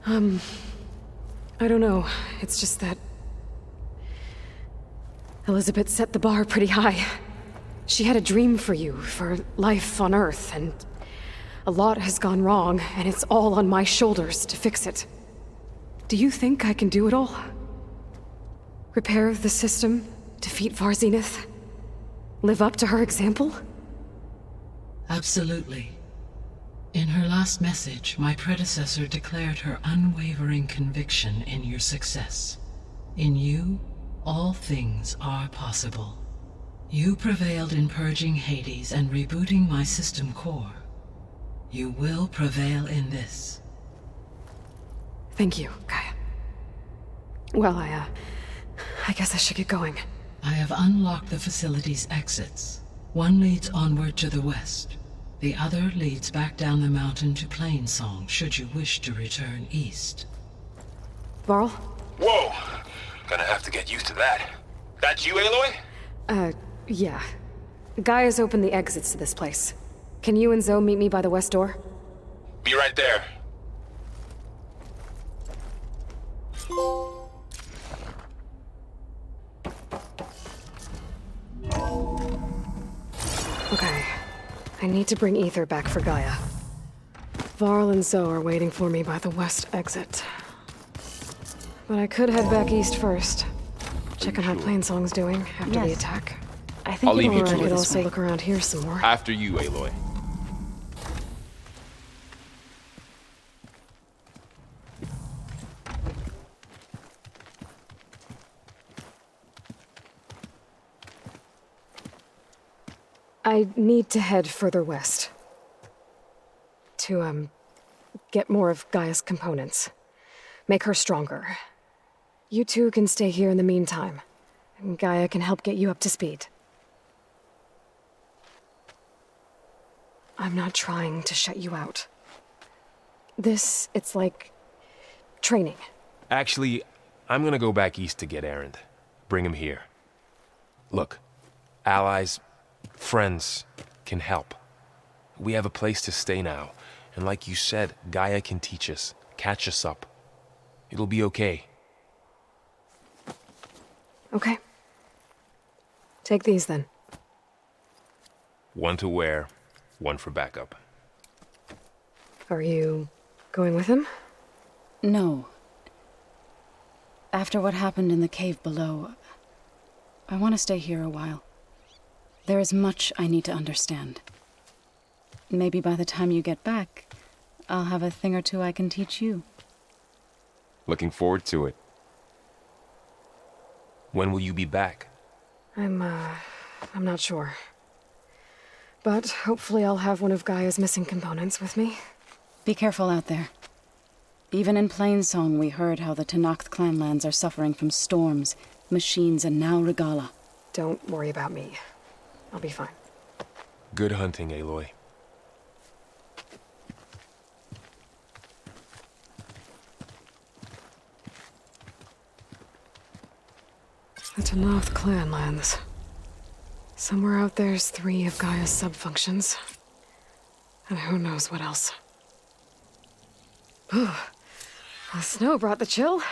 I don't know. It's just that Elizabeth set the bar pretty high. She had a dream for you, for life on Earth, and a lot has gone wrong, and it's all on my shoulders to fix it. Do you think I can do it all? Repair the system, defeat Varzenith, live up to her example? Absolutely. In her last message, my predecessor declared her unwavering conviction in your success. In you, all things are possible. You prevailed in purging Hades and rebooting my system core. You will prevail in this. Thank you, Gaia. Well, I guess I should get going. I have unlocked the facility's exits. One leads onward to the west. The other leads back down the mountain to Plainsong, should you wish to return east. Varl? Whoa! Gonna have to get used to that. That's you, Aloy? Yeah. Gaia's opened the exits to this place. Can you and Zoe meet me by the west door? Be right there. Okay. I need to bring Ether back for Gaia. Varl and Zoe are waiting for me by the west exit. But I could head back east first. Check on how Plainsong's doing after the attack. I think I'll leave you to I could it. also look around here some more. After you, Aloy. I need to head further west. To, get more of Gaia's components. Make her stronger. You two can stay here in the meantime, and Gaia can help get you up to speed. I'm not trying to shut you out. It's like training. Actually, I'm gonna go back east to get Erend. Bring him here. Look, allies, friends can help. We have a place to stay now, and like you said, Gaia can teach us, catch us up. It'll be okay. Okay. Take these then. One to wear, one for backup. Are you going with him? No. After what happened in the cave below, I want to stay here a while. There is much I need to understand. Maybe by the time you get back, I'll have a thing or two I can teach you. Looking forward to it. When will you be back? I'm not sure. But hopefully I'll have one of Gaia's missing components with me. Be careful out there. Even in Plainsong, we heard how the Tenakth clanlands are suffering from storms, machines, and now Regala. Don't worry about me. I'll be fine. Good hunting, Aloy. The Tenakth clanlands. Somewhere out there's 3 of Gaia's subfunctions. And who knows what else. Ooh, the snow brought the chill.